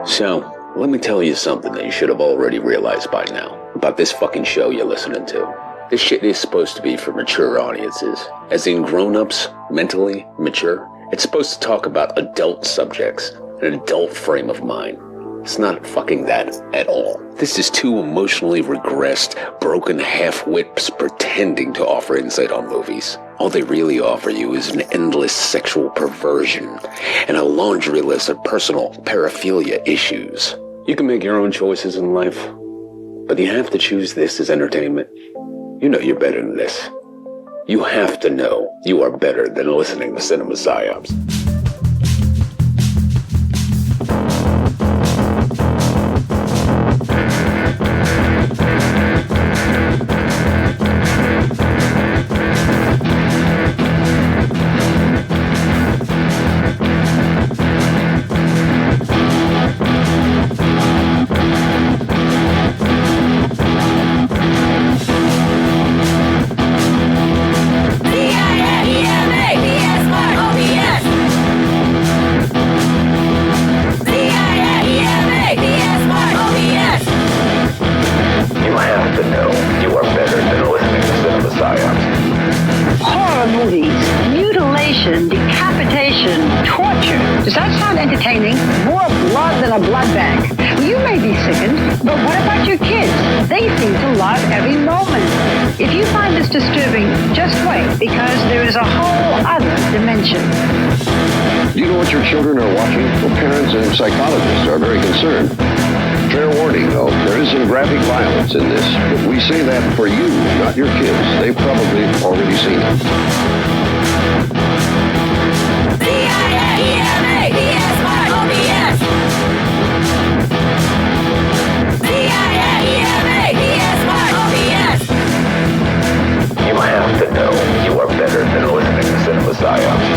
So, let me tell you something that you should have already realized by now about this fucking show you're listening to. This shit is supposed to be for mature audiences, as in grown-ups, mentally mature. It's supposed to talk about adult subjects, an adult frame of mind. It's not fucking that at all. This is two emotionally regressed, broken half-wits pretending to offer insight on movies. All they really offer you is an endless sexual perversion and a laundry list of personal paraphilia issues. You can make your own choices in life, but you have to choose this as entertainment. You know you're better than this. You have to know you are better than listening to Cinema Psyops. Psychologists are very concerned. Fair warning, though, there is some graphic violence in this, but we say that for you, not your kids. They've probably already seen it. You have to know you are better than listening to Cinema Psyops.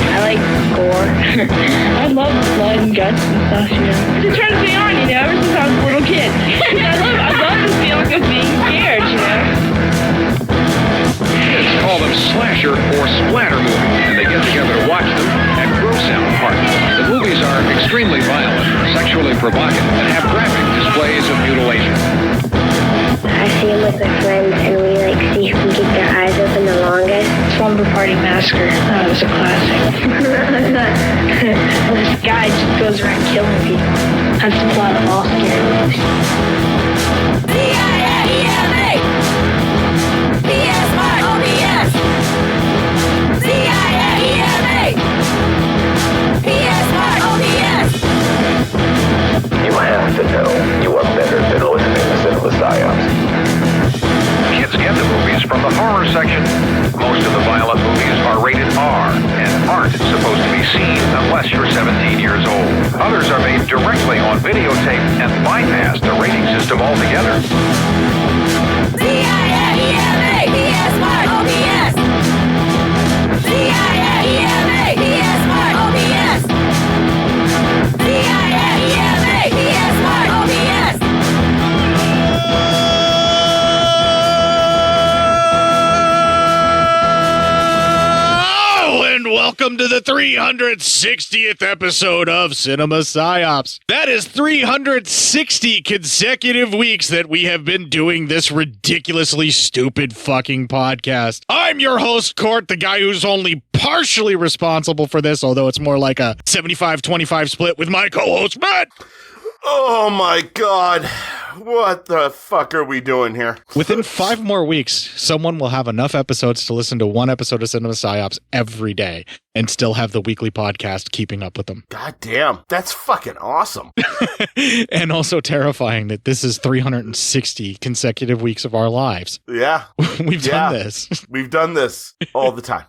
I like gore. I love blood and guts and stuff, you know. It turns me on, you know, ever since I was a little kid. I love the feeling of being scared, you know. Kids call them slasher or splatter movies, and they get together to watch them at gross out parties. The movies are extremely violent, sexually provocative, and have graphic displays of mutilation. I see them with my friends, and we see who can keep their eyes open the longest. Slumber Party Massacre. That was a classic. This guy just goes around killing people. That's the plot of all scary movies. CIAEMA! PSYOBS! CIAEMA! PSYOBS! You have to know you are better than listening to Cinema Psyops. Kids get the movies from the horror section. Most of the violent movies are rated R and aren't supposed to be seen unless you're 17 years old. Others are made directly on videotape and bypass the rating system altogether. CIAEMA! PSYOBS! CIAEMA! PSYOBS! CIAEMA! PSYOBS! Welcome to the 360th episode of Cinema Psyops. That is 360 consecutive weeks that we have been doing this ridiculously stupid fucking podcast. I'm your host, Court, the guy who's only partially responsible for this, although it's more like a 75-25 split with my co-host, Matt. Oh my God. What the fuck are we doing here? Within 5 more weeks, someone will have enough episodes to listen to one episode of Cinema Psyops every day and still have the weekly podcast keeping up with them. God damn. That's fucking awesome. And also terrifying that this is 360 consecutive weeks of our lives. Yeah. We've done this. We've done this all the time.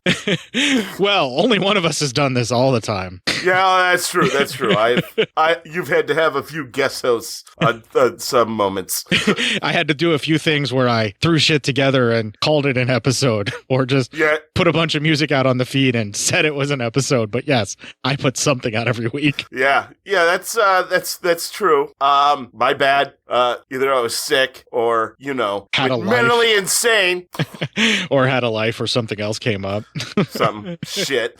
Well, only one of us has done this all the time. Yeah, that's true. That's true. You've had to have a few guest hosts on some moments. I had to do a few things where I threw shit together and called it an episode, or just put a bunch of music out on the feed and said it was an episode. But yes, I put something out every week. Yeah, that's true. My bad. either I was sick or, Had a life. mentally insane. Or had a life or something else came up. Some shit.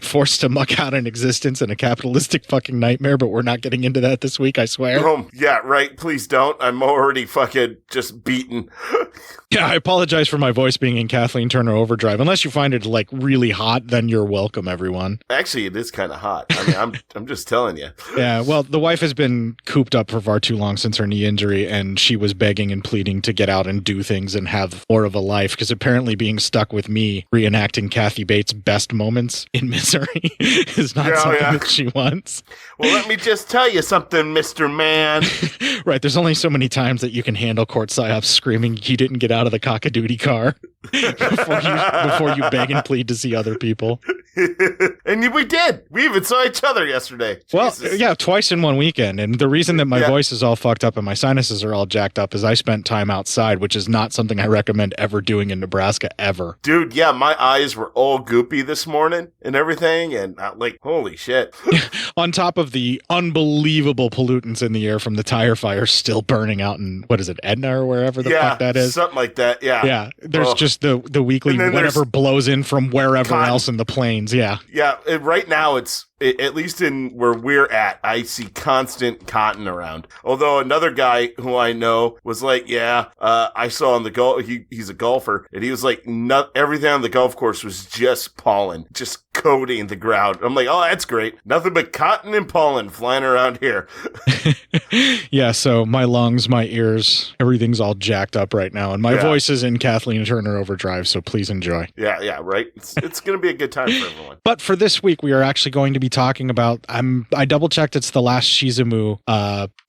Forced to muck out an existence in a capitalistic fucking nightmare, but we're not getting into that this week, I swear. Yeah, right. Please don't. I'm already fucking just beaten. Yeah, I apologize for my voice being in Kathleen Turner overdrive. Unless you find it like really hot, then you're welcome, everyone. Actually, it is kind of hot. I mean, I'm just telling you. Yeah, well, the wife has been cooped up for far too long since her knee injury, and she was begging and pleading to get out and do things and have more of a life, because apparently being stuck with me reenacting Kathy Bates' best moments in misery is not something that she wants. Well, let me just tell you something, Mr. Man. Right, there's only so many times that you can handle court psyops screaming he didn't get out of the cockadoodie car before you beg and plead to see other people. And we did. We even saw each other yesterday. Well, Jesus. yeah, twice in one weekend. And the reason that my voice is all fucked up and my sinuses are all jacked up is I spent time outside, which is not something I recommend ever doing in Nebraska ever. Dude, yeah, my eyes were all goopy this morning and everything. And holy shit. On top of the unbelievable pollutants in the air from the tire fire still burning out in, what is it, Edna or wherever the fuck that is? Something like that, yeah. Yeah, there's just the weekly whatever blows in from wherever else in the plains, yeah. Yeah, right now it's, at least in where we're at, I see constant cotton around. Although another guy who I know was like, I saw on the golf, he's a golfer, and he was like, everything on the golf course was just pollen, just coating the ground. I'm like, oh, that's great. Nothing but cotton and pollen flying around here. Yeah, so my lungs, my ears, everything's all jacked up right now, and my voice is in Kathleen Turner overdrive, so please enjoy. Yeah, right? It's going to be a good time for everyone. But for this week, we are actually going to be talking about, I double-checked, it's the last Shizumu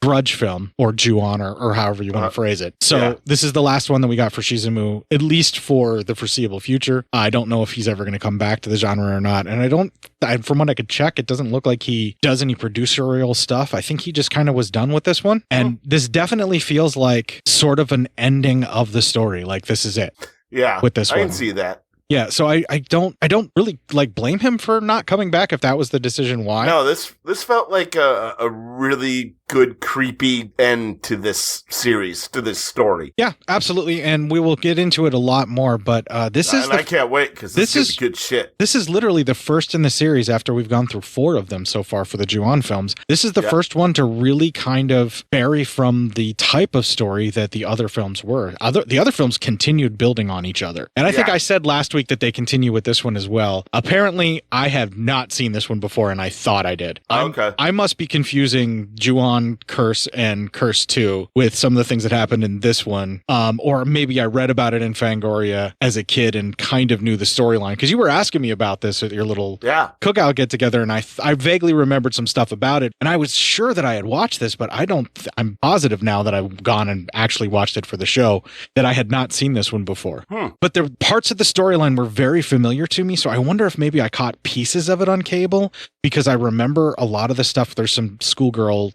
Grudge film, or Ju-on, or however you want to phrase it. So this is the last one that we got for Shizumu, at least for the foreseeable future. I don't know if he's ever going to come back to the genre or not, and from what I could check, it doesn't look like he does any producerial stuff. I think he just kind of was done with this one, and this definitely feels like sort of an ending of the story, like this is it. Yeah, with this I one. can see that. Yeah, so I don't really blame him for not coming back if that was the decision. Why? No, this felt like a really good, creepy end to this series, to this story. Yeah, absolutely, and we will get into it a lot more. But this is, I can't wait because this is good shit. This is literally the first in the series after we've gone through 4 of them so far for the Ju-on films. This is the first one to really kind of vary from the type of story that the other films were. The other films continued building on each other, and I think I said last week that they continue with this one as well. Apparently, I have not seen this one before, and I thought I did. Okay. I must be confusing Ju-on Curse and Curse 2 with some of the things that happened in this one. Or maybe I read about it in Fangoria as a kid and kind of knew the storyline. Because you were asking me about this at your little cookout get-together, and I vaguely remembered some stuff about it. And I was sure that I had watched this, but I'm positive now that I've gone and actually watched it for the show that I had not seen this one before. But the parts of the storyline were very familiar to me, so I wonder if maybe I caught pieces of it on cable, because I remember a lot of the stuff. There's some schoolgirl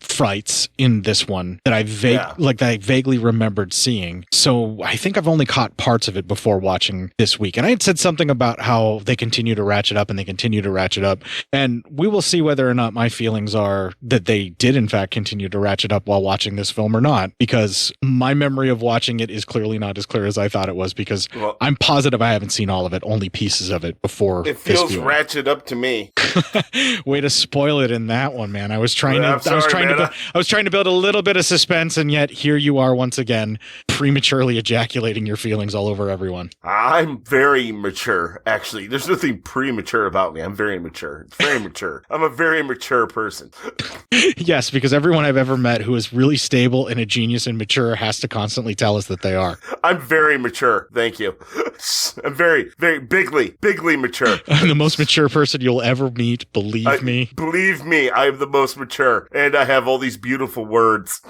frights in this one that I vaguely remembered seeing. So I think I've only caught parts of it before watching this week. And I had said something about how they continue to ratchet up, and we will see whether or not my feelings are that they did in fact continue to ratchet up while watching this film or not, because my memory of watching it is clearly not as clear as I thought it was, because I'm positive I haven't seen all of it, only pieces of it before. It feels ratchet up to me. Way to spoil it in that one, man. I was trying to build a little bit of suspense, and yet here you are once again prematurely ejaculating your feelings all over everyone. I'm very mature, actually. There's nothing premature about me. I'm very mature. It's very mature. I'm a very mature person. Yes, because everyone I've ever met who is really stable and a genius and mature has to constantly tell us that they are. I'm very mature. Thank you. I'm very, very bigly mature. I'm the most mature person you'll ever meet. Believe me. Believe me, I'm the most mature, and I have all these beautiful words.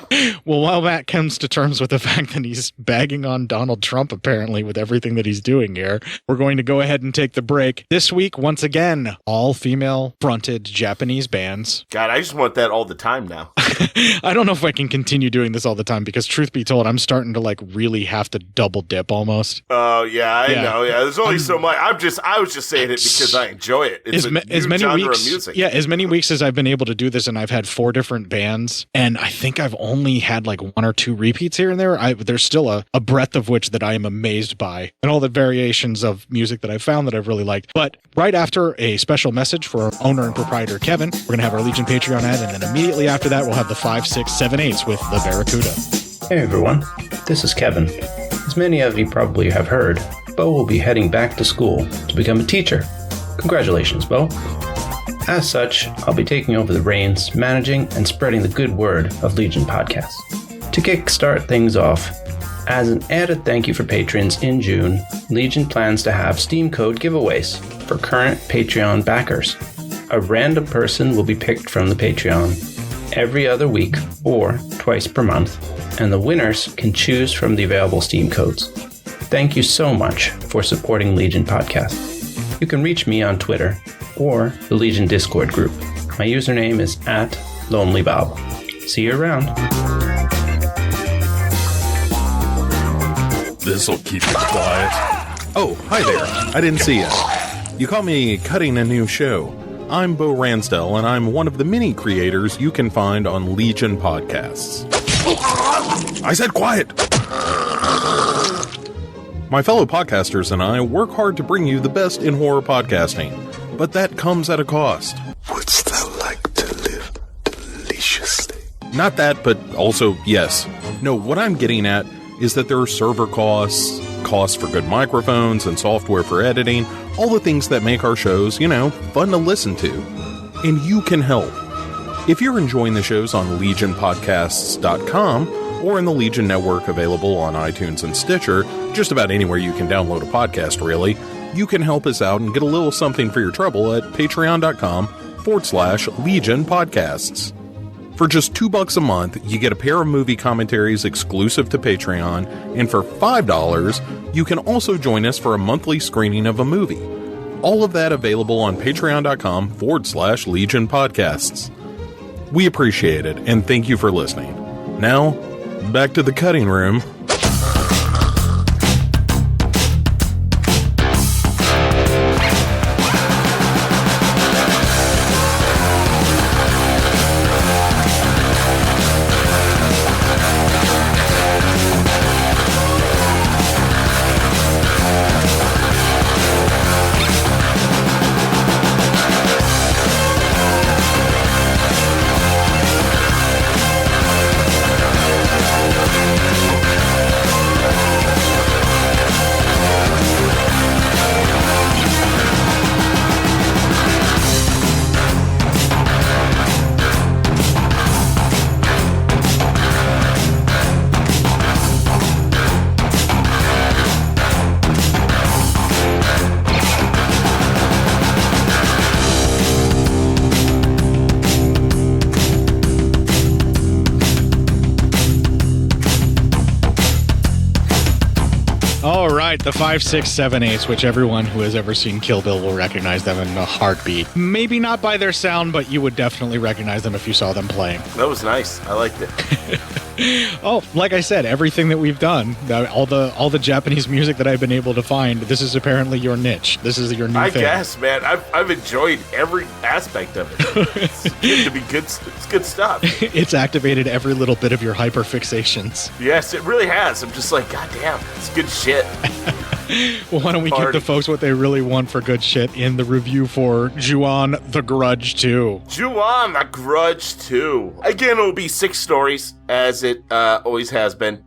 Well, while Matt comes to terms with the fact that he's bagging on Donald Trump, apparently, with everything that he's doing here, we're going to go ahead and take the break. This week, once again, all female-fronted Japanese bands. God, I just want that all the time now. I don't know if I can continue doing this all the time, because truth be told, I'm starting to really have to double dip almost. Oh, yeah, I know. Yeah, there's only so much. I was just saying it because I enjoy it. It's as many genre weeks, of music. yeah, as many weeks as I've been able to do this, and I've had 4 different bands, and I think I've only had like 1 or 2 repeats here and there. There's still a breadth of which that I am amazed by, and all the variations of music that I've found that I've really liked. But right after a special message for our owner and proprietor Kevin, we're gonna have our Legion Patreon ad, and then immediately after that, we'll have the 5, 6, 7, 8s with the Barracuda. Hey everyone, this is Kevin. As many of you probably have heard, Bo will be heading back to school to become a teacher. Congratulations, Bo. As such, I'll be taking over the reins, managing and spreading the good word of Legion Podcast. To kickstart things off, as an added thank you for patrons in June, Legion plans to have Steam code giveaways for current Patreon backers. A random person will be picked from the Patreon every other week or twice per month, and the winners can choose from the available Steam codes. Thank you so much for supporting Legion Podcast. You can reach me on Twitter or the Legion Discord group. My username is @LonelyBob. See you around. This'll keep you quiet. Oh, hi there. I didn't see you. You caught me cutting a new show. I'm Bo Ransdell, and I'm one of the many creators you can find on Legion Podcasts. I said quiet! My fellow podcasters and I work hard to bring you the best in horror podcasting, but that comes at a cost. Wouldst thou like to live deliciously? Not that, but also yes. No, what I'm getting at is that there are server costs, costs for good microphones and software for editing, all the things that make our shows, fun to listen to. And you can help. If you're enjoying the shows on legionpodcasts.com or in the Legion Network available on iTunes and Stitcher, just about anywhere you can download a podcast, really, you can help us out and get a little something for your trouble at patreon.com/Legion Podcasts. For just $2 a month, you get a pair of movie commentaries exclusive to Patreon, and for $5, you can also join us for a monthly screening of a movie. All of that available on patreon.com/Legion Podcasts. We appreciate it, and thank you for listening. Now, back to the cutting room. All right, the 5, 6, 7, 8s, which everyone who has ever seen Kill Bill will recognize them in a heartbeat. Maybe not by their sound, but you would definitely recognize them if you saw them playing. That was nice. I liked it. Oh, like I said, everything that we've done, all the Japanese music that I've been able to find, this is apparently your niche. This is your new thing. I guess, man. I've enjoyed every aspect of it. It's good to be good. It's good stuff. It's activated every little bit of your hyperfixations. Yes, it really has. I'm just like, God damn, it's good shit. Well, why don't we give the folks what they really want for good shit in the review for Ju-On the Grudge 2. Ju-On the Grudge 2. Again, it will be 6 stories, as it always has been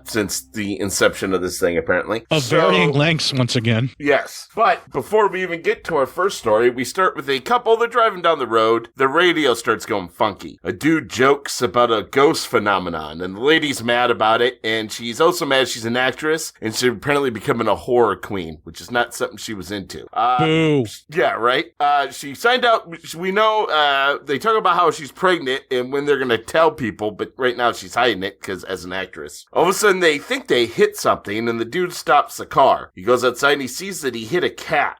since the inception of this thing, apparently. Of varying lengths, once again. Yes. But before we even get to our first story, we start with a couple. They're driving down the road. The radio starts going funky. A dude jokes about a ghost phenomenon, and the lady's mad about it, and she's also mad she's an actress, and she's apparently becoming a horror queen, which is not something she was into. Boo. Yeah, right? She signed out. We know they talk about how she's pregnant and when they're going to tell people, but right now she's she's hiding it because as an actress. All of a sudden, they think they hit something, and the dude stops the car. He goes outside and he sees that he hit a cat.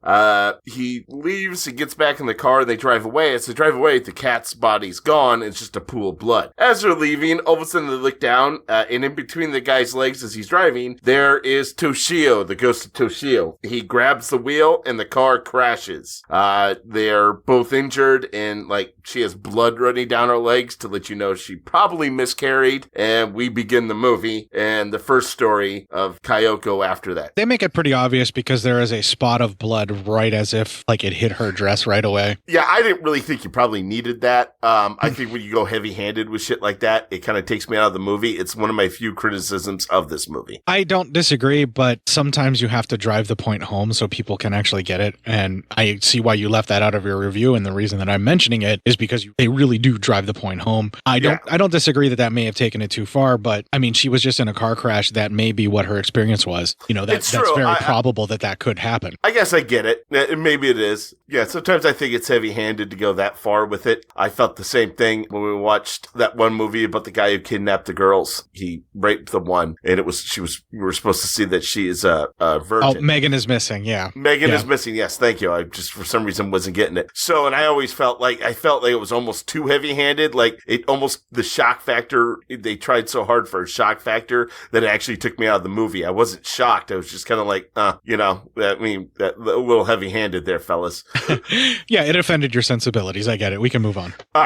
He leaves, he gets back in the car, and they drive away. As they drive away, the cat's body's gone. It's just a pool of blood. As they're leaving, all of a sudden they look down, and in between the guy's legs as he's driving, there is Toshio, the ghost of Toshio. He grabs the wheel, and the car crashes. They're both injured, and she has blood running down her legs to let you know she probably miscarried. And we begin the movie and the first story of Kyoko after that. They make it pretty obvious because there is a spot of blood right as if it hit her dress right away. Yeah, I didn't really think you probably needed that. I think when you go heavy-handed with shit like that, it kind of takes me out of the movie. It's one of my few criticisms of this movie. I don't disagree, but sometimes you have to drive the point home so people can actually get it. And I see why you left that out of your review. And the reason that I'm mentioning it is because they really do drive the point home. I don't disagree that may have taken it too far, but I mean, she was just in a car crash. That may be what her experience was. That's very probable that could happen. I guess I get it. Maybe it is. Yeah, sometimes I think it's heavy-handed to go that far with it. I felt the same thing when we watched that one movie about the guy who kidnapped the girls. He raped the one, and we were supposed to see that she is a virgin. Oh, Megan is missing, yeah. Megan is missing, yes, thank you. I just, for some reason, wasn't getting it. So, and I always felt like it was almost too heavy-handed, the shock factor, they tried so hard for a shock factor that it actually took me out of the movie. I wasn't shocked. I was just kind of that a little heavy-handed there, fellas. Yeah, it offended your sensibilities. I get it. We can move on. All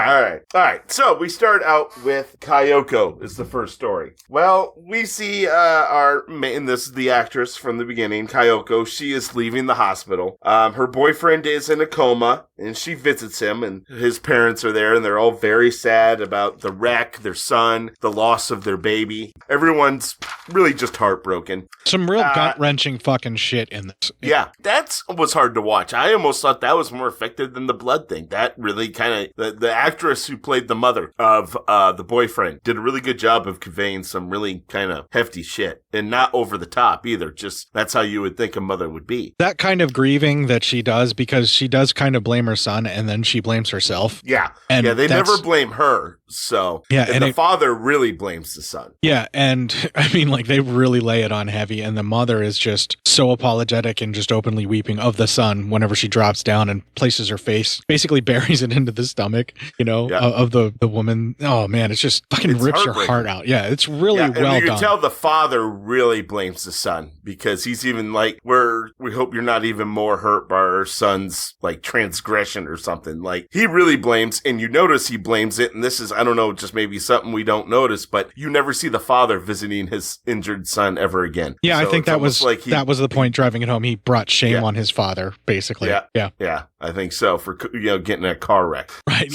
right. So we start out with Kyoko is the first story. Well, we see and this is the actress from the beginning, Kyoko. She is leaving the hospital. Her boyfriend is in a coma, and she visits him, and his parents are there, and they're all very sad about the wreck, their son, the loss of their baby. Everyone's really just heartbroken. Some real gut-wrenching fucking shit in this. Yeah, that was hard to watch. I almost thought that was more effective than the blood thing. That really kind of, the actress who played the mother of the boyfriend did a really good job of conveying some really kind of hefty shit. And not over the top either. Just, that's how you would think a mother would be. That kind of grieving that she does, because she does kind of blame her son and then she blames herself. Yeah. And they never blame her. So, yeah, and the father really blames the son. Yeah, and I mean, they really lay it on heavy, and the mother is just so apologetic and just openly weeping of the son whenever she drops down and places her face, basically buries it into the stomach, of the woman. Oh man, it's just fucking rips your heart out. Yeah, it's really well done. You can tell the father really blames the son, because he's even we hope you're not even more hurt by our son's transgression or something. He really blames, and you notice he blames it, and this is, I don't know, just maybe something we don't notice, but you never see the father visiting his injured son ever again. Yeah, so I think that was the point driving it home. He brought shame on his father, basically. Yeah, I think so, for getting a car wreck. Right.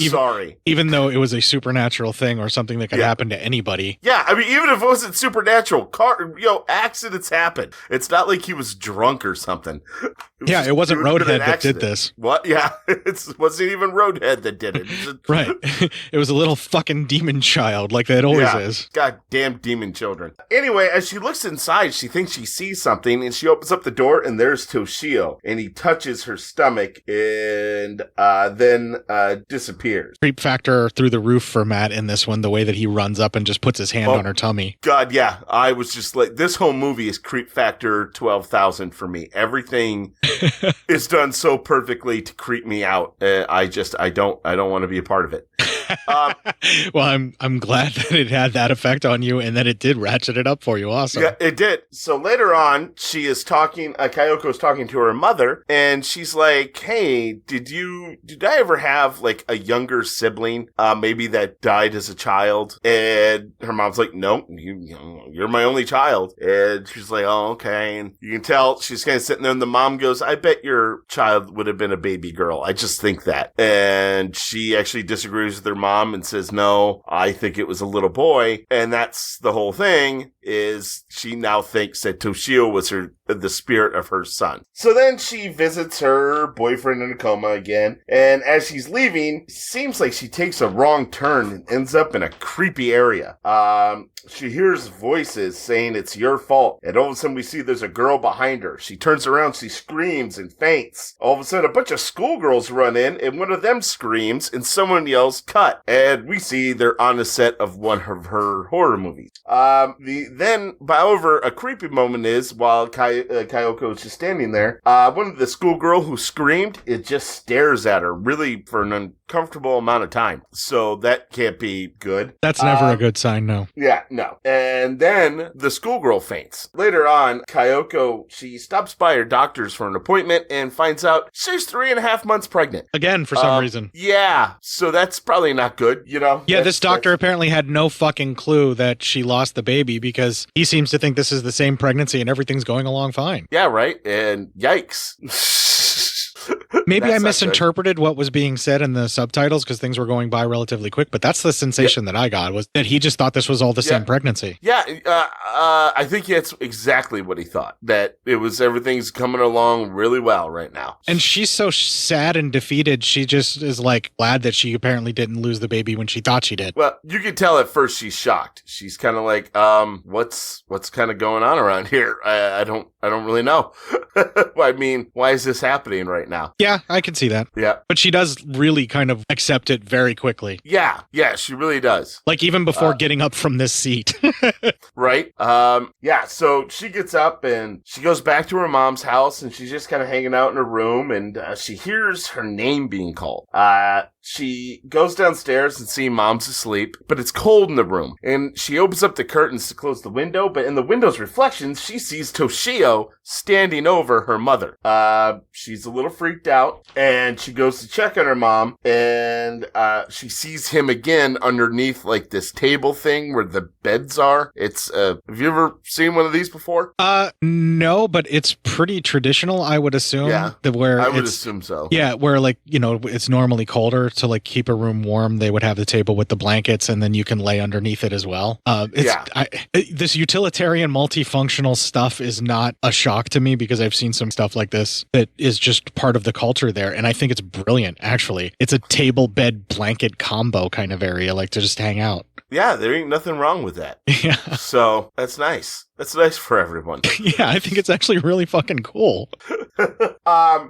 Even though it was a supernatural thing or something that could happen to anybody. Yeah, I mean, even if it wasn't supernatural, accidents happen. It's not like he was drunk or something. It wasn't Roadhead that did this. What? Yeah, it wasn't even Roadhead that did it. Right. It was a little fucking demon child, like that always is. Goddamn demon children. Anyway, as she looks inside, she thinks she sees something, and she opens up the door, and there's Toshio, and he touches her stomach, and then disappears. Creep factor through the roof for Matt in this one, the way that he runs up and just puts his hand on her tummy. God, yeah. I was just this whole movie is creep factor 12,000 for me. Everything is done so perfectly to creep me out. I don't want to be a part of it. Well, I'm glad that it had that effect on you and that it did ratchet it up for you also. Yeah, it did. So later on, she is talking, Kyoko is talking to her mother, and she's like, hey, did I ever have a younger sibling, maybe that died as a child? And her mom's like, no, you're my only child. And she's like, oh, okay. And you can tell she's kind of sitting there, and the mom goes, I bet your child would have been a baby girl. I just think that. And she actually disagrees with her mom and says, no, I think it was a little boy. And that's the whole thing, is she now thinks that Toshio was the spirit of her son. So then she visits her boyfriend in a coma again, and as she's leaving, it seems like she takes a wrong turn and ends up in a creepy area. She hears voices saying it's your fault, and all of a sudden we see there's a girl behind her. She turns around, she screams and faints. All of a sudden a bunch of schoolgirls run in, and one of them screams, and someone yells, cut. cut, and we see they're on the set of one of her horror movies. However, a creepy moment is while Kyoko is just standing there, one of the schoolgirl who screamed, it just stares at her really for an uncomfortable amount of time. So that can't be good. That's never a good sign, no. Yeah, no. And then the schoolgirl faints. Later on, Kyoko, she stops by her doctor's for an appointment and finds out she's 3.5 months pregnant. Again, for some reason. Yeah, so that's probably not good, you know? Yeah, this doctor apparently had no fucking clue that she lost the baby because he seems to think this is the same pregnancy and everything's going along fine. Yeah, right? And yikes. Maybe I misinterpreted what was being said in the subtitles because things were going by relatively quick, but that's the sensation that I got, was that he just thought this was all the same pregnancy. Yeah, I think that's exactly what he thought, that it was everything's coming along really well right now. And she's so sad and defeated, she just is like glad that she apparently didn't lose the baby when she thought she did. Well, you can tell at first she's shocked. She's kind of like, what's kind of going on around here? I don't really know. I mean, why is this happening right now? Yeah, I can see that. Yeah. But she does really kind of accept it very quickly. Yeah, she really does. Like even before getting up from this seat. Right? Yeah, so she gets up and she goes back to her mom's house and she's just kind of hanging out in her room and she hears her name being called. She goes downstairs and sees mom's asleep, but it's cold in the room. And she opens up the curtains to close the window, but in the window's reflections, she sees Toshio standing over her mother. She's a little freaked out, and she goes to check on her mom, and she sees him again underneath, like, this table thing where the beds are. It's, have you ever seen one of these before? No, but it's pretty traditional, I would assume. Yeah, I would assume so. Yeah, where, like, you know, it's normally colder to, like, keep a room warm. They would have the table with the blankets, and then you can lay underneath it as well. This utilitarian multifunctional stuff is not a shock to me because I've seen some stuff like this that is just part of the culture there, and I think it's brilliant, actually. It's a table, bed, blanket combo kind of area, like, to just hang out. Yeah, there ain't nothing wrong with that. Yeah. So, that's nice. That's nice for everyone. Yeah, I think it's actually really fucking cool.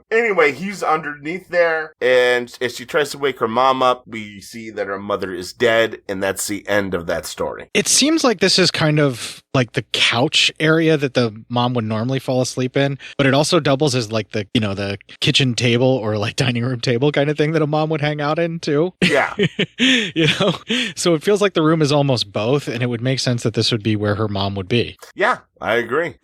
Anyway, he's underneath there, and as she tries to wake her mom up, we see that her mother is dead, and that's the end of that story. It seems like this is kind of like the couch area that the mom would normally fall asleep in, but it also doubles as like the, you know, the kitchen table or like dining room table kind of thing that a mom would hang out in too. Yeah. You know, so it feels like the room is almost both, and it would make sense that this would be where her mom would be. Yeah, I agree.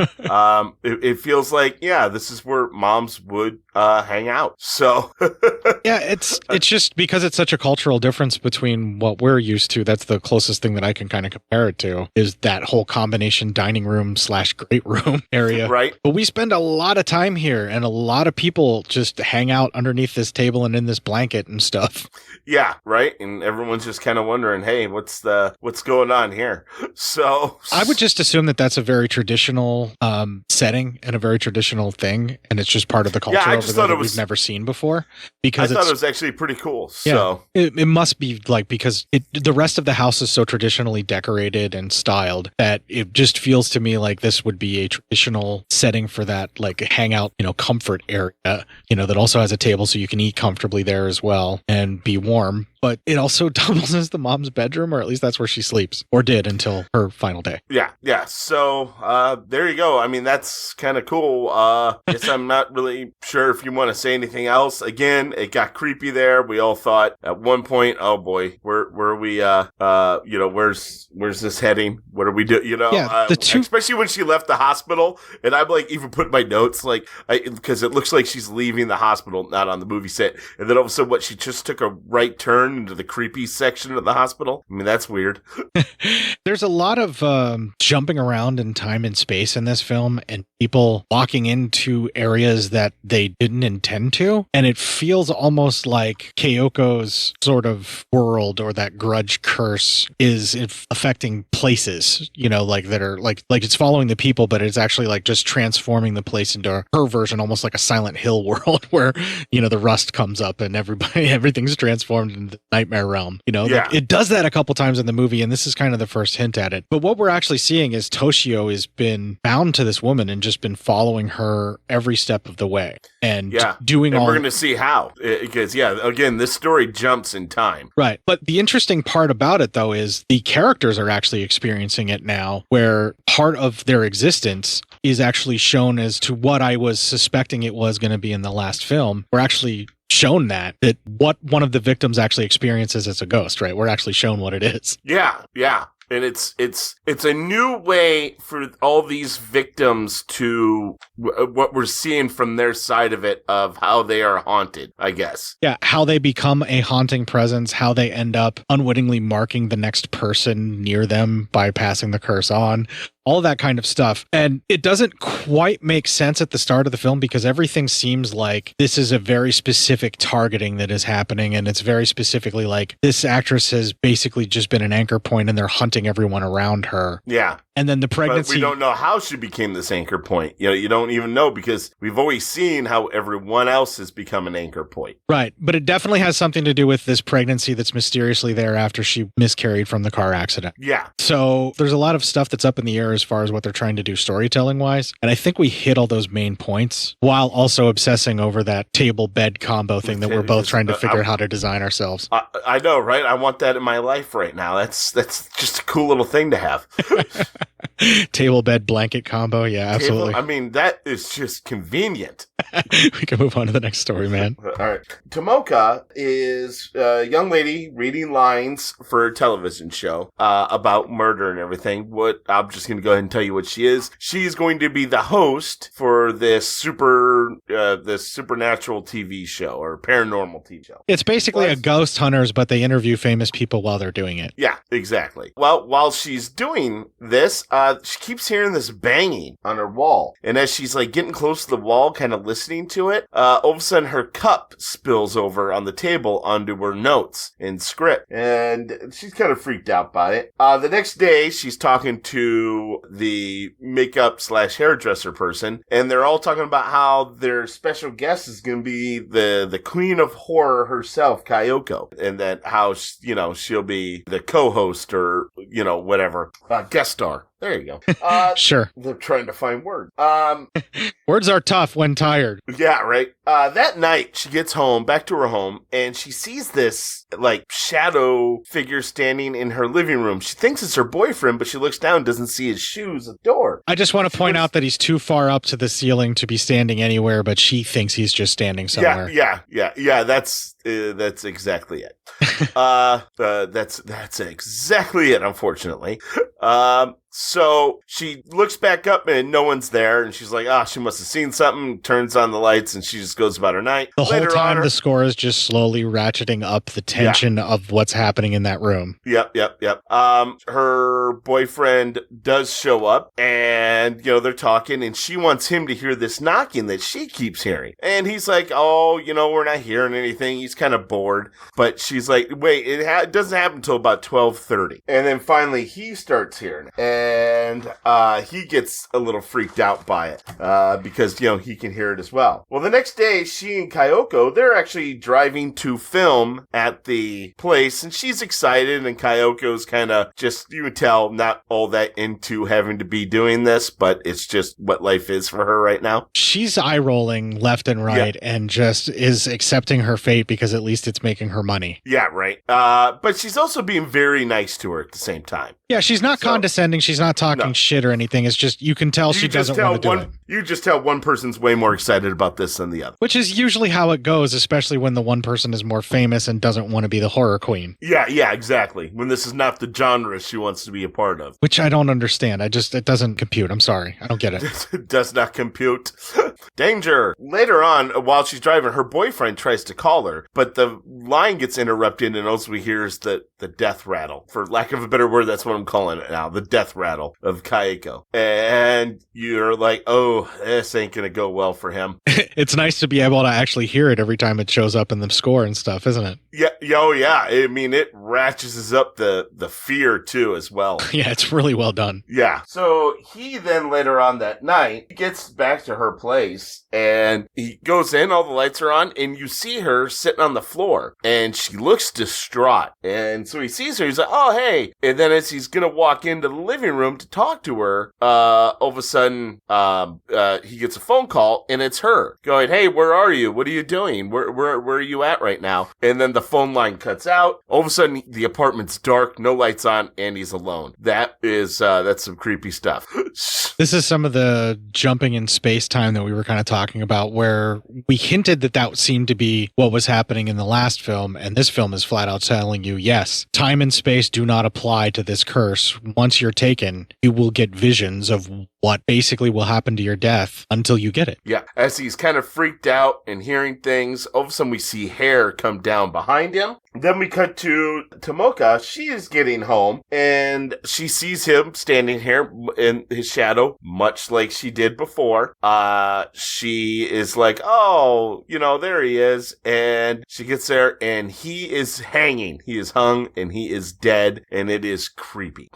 It feels like, yeah, this is where moms would hang out. So yeah, it's just because it's such a cultural difference between what we're used to. That's the closest thing that I can kind of compare it to, is that whole combination dining room / great room area. Right. But we spend a lot of time here, and a lot of people just hang out underneath this table and in this blanket and stuff. Yeah, right. And everyone's just kind of wondering, hey, what's going on here? So I would just assume that that's a very traditional setting and a very traditional thing, and it's just part of the culture over there that we've never seen before. Because I thought it was actually pretty cool. So yeah, it must be like, because the rest of the house is so traditionally decorated and styled that it just feels to me like this would be a traditional setting for that, like, hangout, you know, comfort area, you know, that also has a table so you can eat comfortably there as well and be warm. But it also doubles as the mom's bedroom, or at least that's where she sleeps, or did until her final day. Yeah. So there you go. I mean, that's kind of cool. Guess I'm not really sure if you want to say anything else. Again, it got creepy there. We all thought at one point, oh boy, where are we? You know, where's this heading? What are we doing? You know, especially when she left the hospital, and I'm like, even put my notes, like, because it looks like she's leaving the hospital, not on the movie set, and then all of a sudden, she just took a right turn into the creepy section of the hospital. I mean, that's weird. There's a lot of jumping around in time and space in this film, and people walking into areas that they didn't intend to, and it feels almost like Kyoko's sort of world, or that Grudge curse, is affecting places, you know, like that are like it's following the people, but it's actually like just transforming the place into her version, almost like a Silent Hill world where, you know, the rust comes up and everything's transformed into the nightmare realm. You know, yeah. Like, it does that a couple times in the movie, and this is kind of the first hint at it. But what we're actually seeing is Toshio has been bound to this woman and just just been following her every step of the way and and we're going to see how, because again, this story jumps in time. Right. But the interesting part about it, though, is the characters are actually experiencing it now, where part of their existence is actually shown as to what I was suspecting it was going to be in the last film. We're actually shown that what one of the victims actually experiences as a ghost, right? We're actually shown what it is. Yeah. And it's a new way for all these victims to what we're seeing from their side of it, of how they are haunted, I guess. Yeah, how they become a haunting presence, how they end up unwittingly marking the next person near them by passing the curse on. All that kind of stuff. And it doesn't quite make sense at the start of the film because everything seems like this is a very specific targeting that is happening. And it's very specifically like this actress has basically just been an anchor point and they're hunting everyone around her. Yeah. And then the pregnancy. But we don't know how she became this anchor point. You don't even know because we've always seen how everyone else has become an anchor point. Right. But it definitely has something to do with this pregnancy that's mysteriously there after she miscarried from the car accident. Yeah. So there's a lot of stuff that's up in the air as far as what they're trying to do storytelling wise. And I think we hit all those main points while also obsessing over that table bed combo thing that we're both trying to figure out how to design ourselves. I know, right? I want that in my life right now. That's just a cool little thing to have. Table bed blanket combo. Yeah, absolutely. I mean, that is just convenient. We can move on to the next story, man. All right. Tomoka is a young lady reading lines for a television show about murder and everything. I'm just going to go ahead and tell you what she is. She's going to be the host for this supernatural TV show or paranormal TV show. It's basically a ghost hunters, but they interview famous people while they're doing it. Yeah, exactly. Well, while she's doing this, she keeps hearing this banging on her wall. And as she's like getting close to the wall, kind of listening to it, all of a sudden her cup spills over on the table onto her notes and script. And she's kind of freaked out by it. The next day, she's talking to the makeup / hairdresser person, and they're all talking about how their special guest is going to be the queen of horror herself, Kyoko, and that how, she'll be the co-host or, whatever, guest star. There you go. Sure. They're trying to find words. Words are tough when tired. Yeah, right. That night, she gets back to her home, and she sees this, shadow figure standing in her living room. She thinks it's her boyfriend, but she looks down and doesn't see his shoes at the door. I just want to point out that he's too far up to the ceiling to be standing anywhere, but she thinks he's just standing somewhere. Yeah. That's exactly it. That's exactly it, unfortunately. So she looks back up and no one's there, and she's like, she must have seen something, turns on the lights, and she just goes about her night. The whole time the score is just slowly ratcheting up the tension of what's happening in that room. Yep. Her boyfriend does show up, and, they're talking, and she wants him to hear this knocking that she keeps hearing. And he's like, we're not hearing anything. He's kind of bored. But she's like, wait, it doesn't happen until about 12:30. And then finally he starts hearing it. And he gets a little freaked out by it because, he can hear it as well. Well, the next day, she and Kyoko, they're actually driving to film at the place, and she's excited, and Kyoko's kind of just, you would tell, not all that into having to be doing this, but it's just what life is for her right now. She's eye-rolling left and right and just is accepting her fate because at least it's making her money. Yeah, right. But she's also being very nice to her at the same time. Yeah, she's not condescending. She's not talking shit or anything. It's just, you can tell she doesn't want to do it. You just tell one person's way more excited about this than the other. Which is usually how it goes, especially when the one person is more famous and doesn't want to be the horror queen. Yeah, exactly. When this is not the genre she wants to be a part of. Which I don't understand. It doesn't compute. I'm sorry. I don't get it. It does not compute. Danger. Later on, while she's driving, her boyfriend tries to call her, but the line gets interrupted, and all we hear is the death rattle. For lack of a better word, that's what I'm calling it now. The death rattle of Kyoko. And you're like, this ain't gonna go well for him. It's nice to be able to actually hear it every time it shows up in the score and stuff, isn't it? Yeah. I mean, it ratchets up the fear too as well. Yeah, it's really well done. Yeah. So he then later on that night gets back to her place, And he goes in, all the lights are on, and you see her sitting on the floor, and she looks distraught. And so he sees her, he's like, oh, hey. And then as he's going to walk into the living room to talk to her, all of a sudden, he gets a phone call, and it's her going, hey, where are you? What are you doing? Where are you at right now? And then the phone line cuts out. All of a sudden, the apartment's dark, no lights on, and he's alone. That's some creepy stuff. This is some of the jumping in space time that we were kind of talking about, where we hinted that seemed to be what was happening in the last film, and this film is flat out telling you, yes, time and space do not apply to this curse. Once you're taken, you will get visions of what basically will happen to your death until you get it. Yeah, as he's kind of freaked out and hearing things, all of a sudden we see hair come down behind him. Then we cut to Tomoka. She is getting home, and she sees him standing here in his shadow, much like she did before. She is like, oh, there he is. And she gets there, and he is hanging. He is hung, and he is dead, and it is creepy.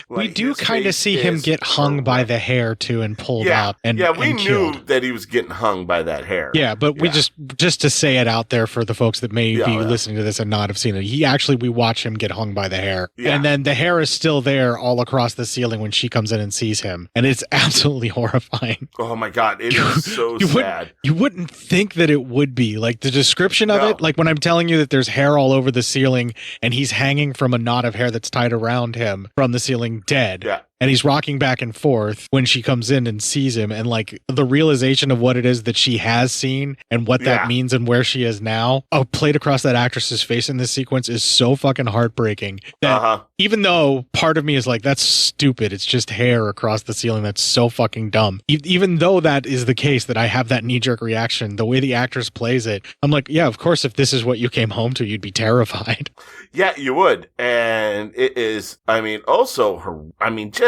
We do kind of see him get hung by the hair, too, and pulled up and we and knew killed. that he was getting hung by that hair. Yeah, but we just to say it out there for the folks that may be listening to this and not have seen it, we watch him get hung by the hair. Yeah. And then the hair is still there all across the ceiling when she comes in and sees him. And it's absolutely horrifying. Oh my God, it is so sad. You wouldn't think that it would be. Like the description of it, like when I'm telling you that there's hair all over the ceiling and he's hanging from a knot of hair that's tied around him from the ceiling dead. Yeah. And he's rocking back and forth when she comes in and sees him. And like the realization of what it is that she has seen and what that means and where she is now, played across that actress's face in this sequence is so fucking heartbreaking that even though part of me is like, that's stupid. It's just hair across the ceiling. That's so fucking dumb. Even though that is the case, that I have that knee-jerk reaction, the way the actress plays it, I'm like, yeah, of course, if this is what you came home to, you'd be terrified. Yeah, you would. And it is,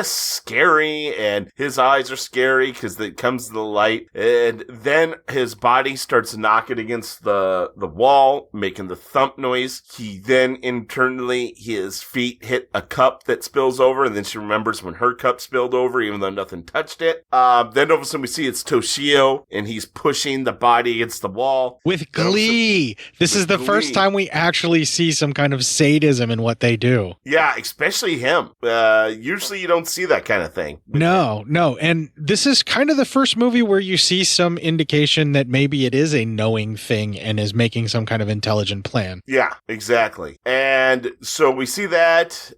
just scary, and his eyes are scary because it comes to the light, and then his body starts knocking against the wall, making the thump noise. He then internally, his feet hit a cup that spills over, and then she remembers when her cup spilled over, even though nothing touched it. Then all of a sudden we see it's Toshio, and he's pushing the body against the wall. With glee. This is the first time we actually see some kind of sadism in what they do. Yeah, especially him. Usually you don't see that kind of thing. No. And this is kind of the first movie where you see some indication that maybe it is a knowing thing and is making some kind of intelligent plan. Yeah, exactly. And so we see that,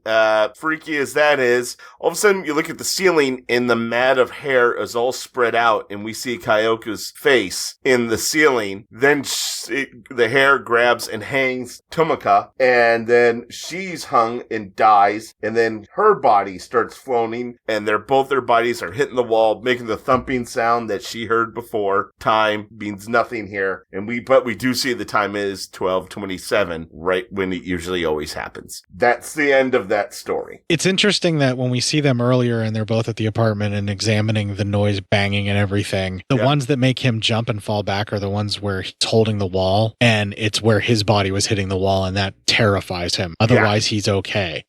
freaky as that is, all of a sudden you look at the ceiling and the mat of hair is all spread out, and we see Kyoko's face in the ceiling. Then the hair grabs and hangs Tomoka, and then she's hung and dies, and then her body starts floating, and both their bodies are hitting the wall, making the thumping sound that she heard before. Time means nothing here, but we do see the time is 12:27, right when it usually always happens. That's the end of that story. It's interesting that when we see them earlier and they're both at the apartment and examining the noise banging and everything, the ones that make him jump and fall back are the ones where he's holding the wall, and it's where his body was hitting the wall, and that terrifies him. Otherwise, he's okay.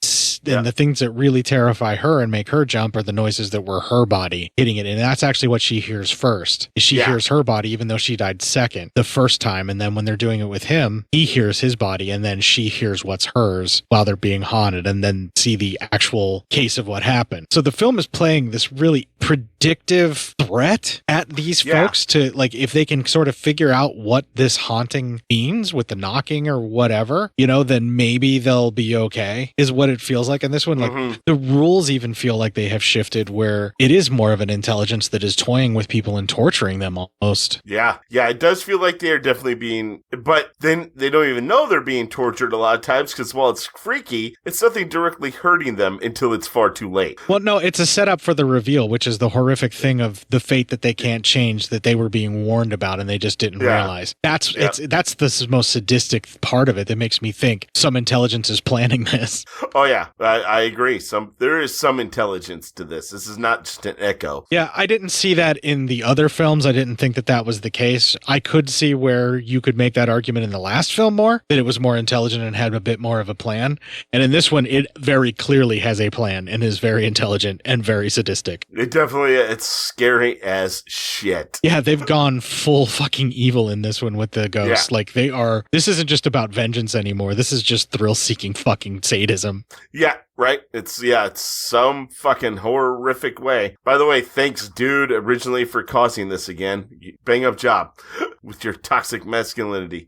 And the things that really terrify her and make her jump are the noises that were her body hitting it. And that's actually what she hears first. She hears her body, even though she died second the first time. And then when they're doing it with him, he hears his body, and then she hears what's hers while they're being haunted, and then see the actual case of what happened. So the film is playing this really predictive threat at these folks to, like, if they can sort of figure out what this haunting means with the knocking or whatever, then maybe they'll be okay, is what it feels like. And this one, like, the rules even feel like they have shifted, where it is more of an intelligence that is toying with people and torturing them almost. Yeah, it does feel like they are definitely being, but then they don't even know they're being tortured a lot of times, because while it's freaky, it's nothing directly hurting them until it's far too late. Well, no, it's a setup for the reveal, which is the horrific thing of the fate that they can't change, that they were being warned about and they just didn't realize. That's the most sadistic part of it that makes me think some intelligence is planning this. Oh yeah, I agree. There is some intelligence to this. This is not just an echo. Yeah, I didn't see that in the other films. I didn't think that was the case. I could see where you could make that argument in the last film more, that it was more intelligent and had a bit more of a plan. And in this one, it very clearly has a plan and is very intelligent and very sadistic. It's scary as shit. Yeah, they've gone full fucking evil in this one with the ghosts. Yeah. Like this isn't just about vengeance anymore. This is just thrill-seeking fucking sadism. Yeah, right? It's some fucking horrific way. By the way, thanks, dude, originally for causing this again. Bang up job with your toxic masculinity.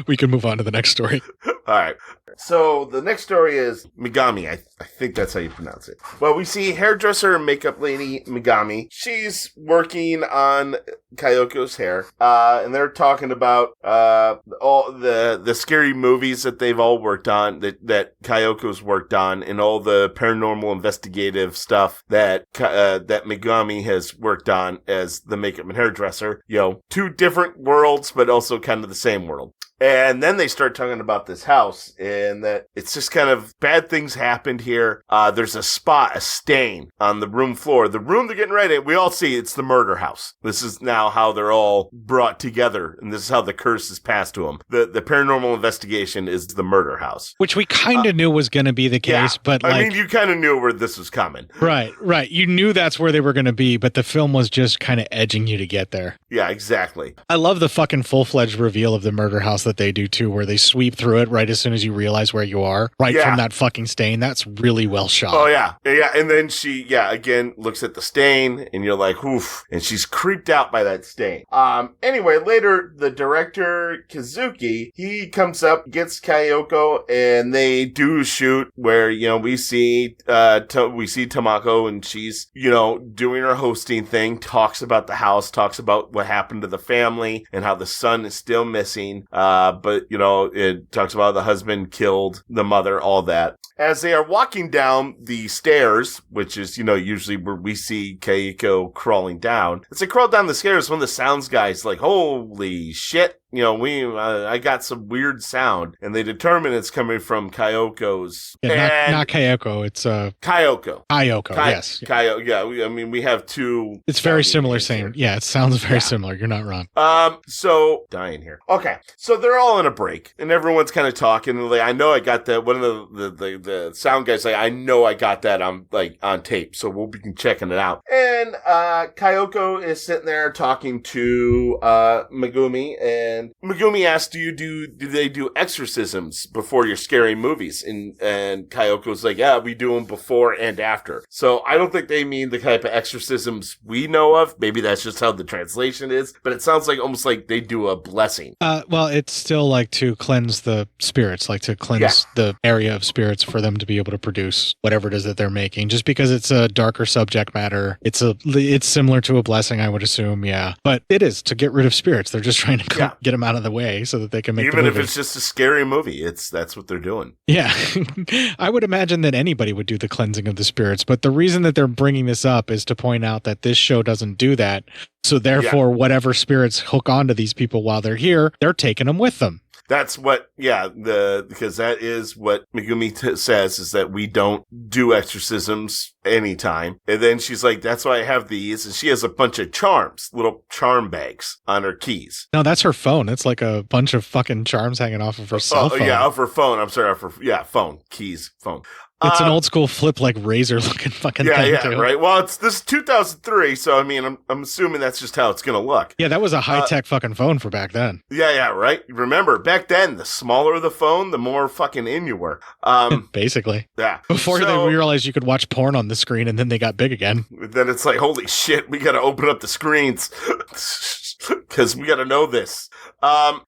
We can move on to the next story. All right. So the next story is Megami. I think that's how you pronounce it. Well, we see hairdresser and makeup lady Megami. She's working on Kyoko's hair, and they're talking about all the scary movies that they've all worked on, that Kyoko's worked on, and all the paranormal investigative stuff that Megami has worked on as the makeup and hairdresser. Two different worlds, but also kind of the same world. And then they start talking about this house and that it's just kind of bad things happened here. There's a stain on the room floor. The room they're getting ready, we all see it's the murder house. This is now how they're all brought together, and this is how the curse is passed to them. The paranormal investigation is the murder house. Which we kind of knew was going to be the case, but I mean, you kind of knew where this was coming. Right. You knew that's where they were going to be, but the film was just kind of edging you to get there. Yeah, exactly. I love the fucking full-fledged reveal of the murder house that they do too, where they sweep through it right as soon as you realize where you are, from that fucking stain. That's really well shot. Oh, yeah. And then she, again, looks at the stain, and you're like, oof. And she's creeped out by that stain. Anyway, later, the director, Kazuki, he comes up, gets Kyoko, and they do a shoot where, we see Tomoko, and she's, doing her hosting thing, talks about the house, talks about what happened to the family, and how the son is still missing. But it talks about the husband killed the mother, all that. As they are walking down the stairs, which is, usually where we see Keiko crawling down, as they crawl down the stairs, one of the sounds guys like, holy shit. I got some weird sound, and they determine it's coming from Kyoko's. Yeah, not Kyoko, it's Kyoko. Yes. Kyoko, yeah. We have two. It's very similar, same. Yeah, it sounds very similar. You're not wrong. So dying here. Okay, so they're all on a break, and everyone's kind of talking. And I know I got that. One of the sound guys like, I know I got that on tape, so we'll be checking it out. And Kyoko is sitting there talking to Megumi, and Megumi asks, do they do exorcisms before your scary movies? And Kyoko's like, yeah, we do them before and after. So I don't think they mean the type of exorcisms we know of. Maybe that's just how the translation is, but it sounds like almost like they do a blessing. Well, it's still like to cleanse the spirits, like to cleanse the area of spirits for them to be able to produce whatever it is that they're making. Just because it's a darker subject matter, it's similar to a blessing, I would assume. Yeah, but it is to get rid of spirits. They're just trying to get them out of the way so that they can make even the if it's just a scary movie. That's what they're doing. Yeah. I would imagine that anybody would do the cleansing of the spirits, but the reason that they're bringing this up is to point out that this show doesn't do that. So therefore, whatever spirits hook onto these people while they're here, they're taking them with them. That's what, because that is what Megumi says, is that we don't do exorcisms anytime. And then she's like, that's why I have these. And she has a bunch of charms, little charm bags on her keys. No, that's her phone. It's like a bunch of fucking charms hanging off of her cell phone. Yeah, off her phone. I'm sorry, phone. Keys, phone. It's an old school flip, like razor looking fucking thing. Yeah, too. Right. Well, this is 2003, so I'm assuming that's just how it's gonna look. Yeah, that was a high tech fucking phone for back then. Yeah, right. Remember, back then, the smaller the phone, the more fucking in you were. Basically. Yeah. Before they realized you could watch porn on the screen, and then they got big again. Then it's like, holy shit, we gotta open up the screens. Because we gotta know this.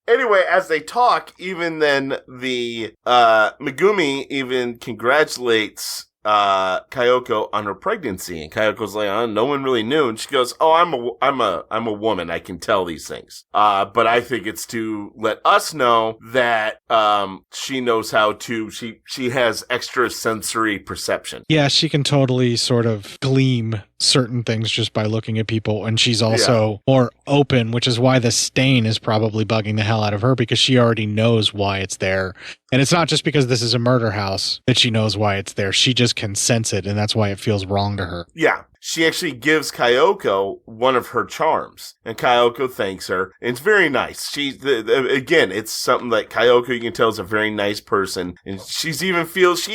Anyway, as they talk, even then the Megumi even congratulates Kyoko on her pregnancy, and Kyoko's like, no one really knew, and she goes, I'm a woman, I can tell these things, but I think it's to let us know that she knows how to, she has extra sensory perception. Yeah, she can totally sort of gleam certain things just by looking at people. And she's also more open, which is why the stain is probably bugging the hell out of her, because she already knows why it's there. And it's not just because this is a murder house that she knows why it's there. She just can sense it, and that's why it feels wrong to her. Yeah. She actually gives Kyoko one of her charms, and Kyoko thanks her. And it's very nice. Again, it's something that Kyoko, you can tell, is a very nice person, and she even feels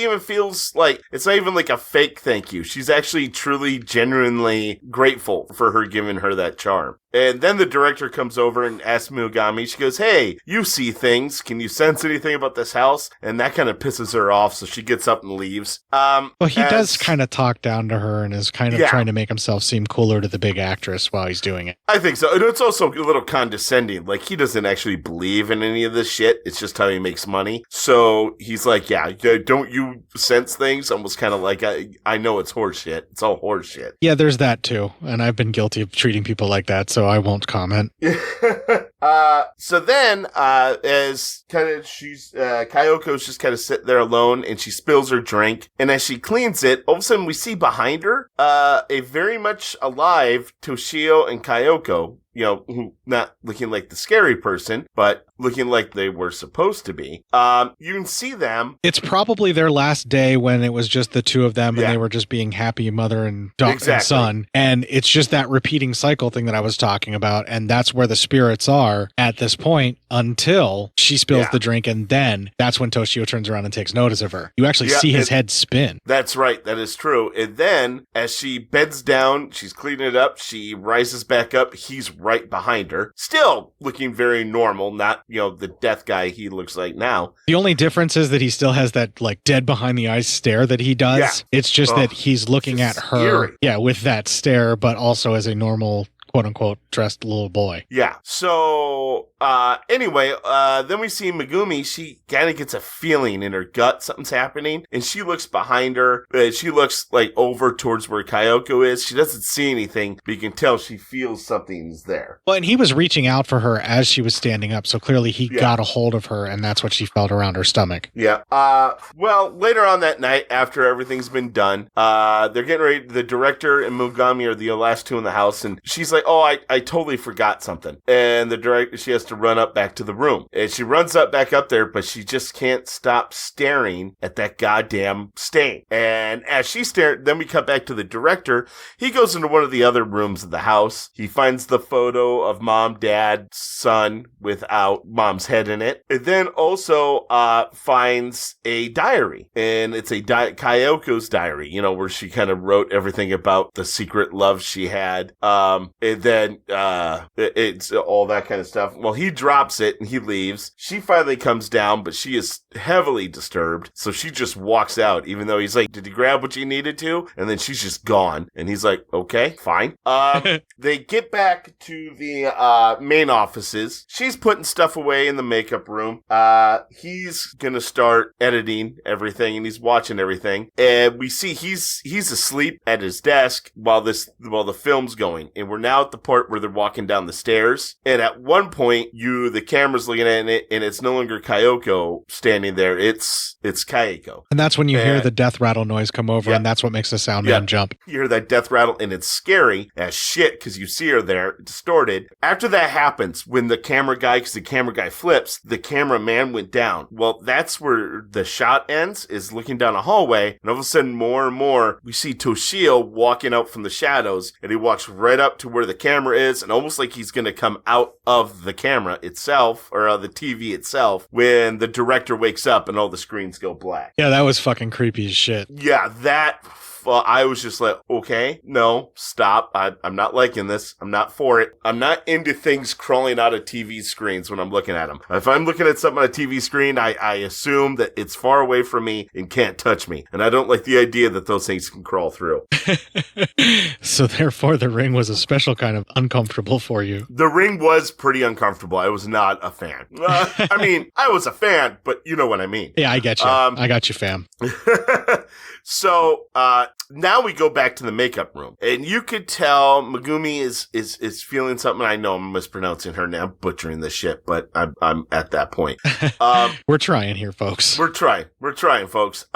like it's not even like a fake thank you. She's actually truly, genuinely grateful for her giving her that charm. And then the director comes over and asks Mugami, she goes, hey, you see things. Can you sense anything about this house? And that kind of pisses her off, so she gets up and leaves. Well, he does kind of talk down to her and is kind of trying to make himself seem cooler to the big actress while he's doing it. I think so. And it's also a little condescending. Like, he doesn't actually believe in any of this shit. It's just how he makes money. So he's like, yeah, don't you sense things? Almost kind of like, I know it's horse shit. It's all horse shit. Yeah, there's that too. And I've been guilty of treating people like that, so I won't comment. So then, as kind of Kyoko's just kind of sitting there alone, and she spills her drink, and as she cleans it, all of a sudden we see behind her, a very much alive Toshio and Kyoko, who not looking like the scary person, but looking like they were supposed to be. You can see them. It's probably their last day when it was just the two of them and they were just being happy mother and daughter and son. And it's just that repeating cycle thing that I was talking about. And that's where the spirits are at this point until she spills the drink. And then that's when Toshio turns around and takes notice of her. You actually see his head spin. That's right. That is true. And then as she bends down, she's cleaning it up. She rises back up. He's right behind her, still looking very normal, not, the death guy he looks like now. The only difference is that he still has that, like, dead behind the eyes stare that he does. Yeah. It's just that he's looking at her, with that stare, but also as a normal, quote-unquote, dressed little boy. Yeah. So, anyway, then we see Megumi. She kind of gets a feeling in her gut something's happening, and she looks behind her. She looks, like, over towards where Kyoko is. She doesn't see anything, but you can tell she feels something's there. Well, and he was reaching out for her as she was standing up, so clearly he got a hold of her, and that's what she felt around her stomach. Yeah. Well, later on that night, after everything's been done, they're getting ready. The director and Megumi are the last two in the house, and she's like, oh, I totally forgot something. And the director, she has to run up back to the room. And she runs back up there, but she just can't stop staring at that goddamn stain. And as she stared, then we cut back to the director. He goes into one of the other rooms of the house. He finds the photo of mom, dad, son without mom's head in it. And then also finds a diary. And it's a Kyoko's diary, where she kind of wrote everything about the secret love she had. And then it's all that kind of stuff. Well, he drops it and he leaves. She finally comes down, but she is heavily disturbed. So she just walks out, even though he's like, did you grab what you needed to? And then she's just gone. And he's like, okay, fine. They get back to the main offices. She's putting stuff away in the makeup room. He's gonna start editing everything, and he's watching everything. And we see he's asleep at his desk while the film's going. And we're now at the part where they're walking down the stairs. And at one point, the camera's looking at it, and it's no longer Kyoko standing there. It's Kyoko. And that's when you hear the death rattle noise come over, and that's what makes the sound man jump. You hear that death rattle, and it's scary as shit because you see her there, distorted. After that happens, when the camera guy flips, the cameraman went down. Well, that's where the shot ends, is looking down a hallway, and all of a sudden, more and more, we see Toshio walking out from the shadows, and he walks right up to where the camera is, and almost like he's going to come out of the camera itself, or the TV itself, when the director wakes up and all the screens go black. Yeah, that was fucking creepy as shit. Yeah, I was just like, okay, no, stop. I'm not liking this. I'm not for it. I'm not into things crawling out of TV screens when I'm looking at them. If I'm looking at something on a TV screen, I assume that it's far away from me and can't touch me. And I don't like the idea that those things can crawl through. So therefore, The Ring was a special kind of uncomfortable for you. The Ring was pretty uncomfortable. I was not a fan. I mean, I was a fan, but you know what I mean. Yeah, I get you. I got you, fam. So, now we go back to the makeup room, and you could tell Megumi is feeling something. I know I'm mispronouncing her name, butchering this shit, but I'm at that point. We're trying here, folks. We're trying, folks.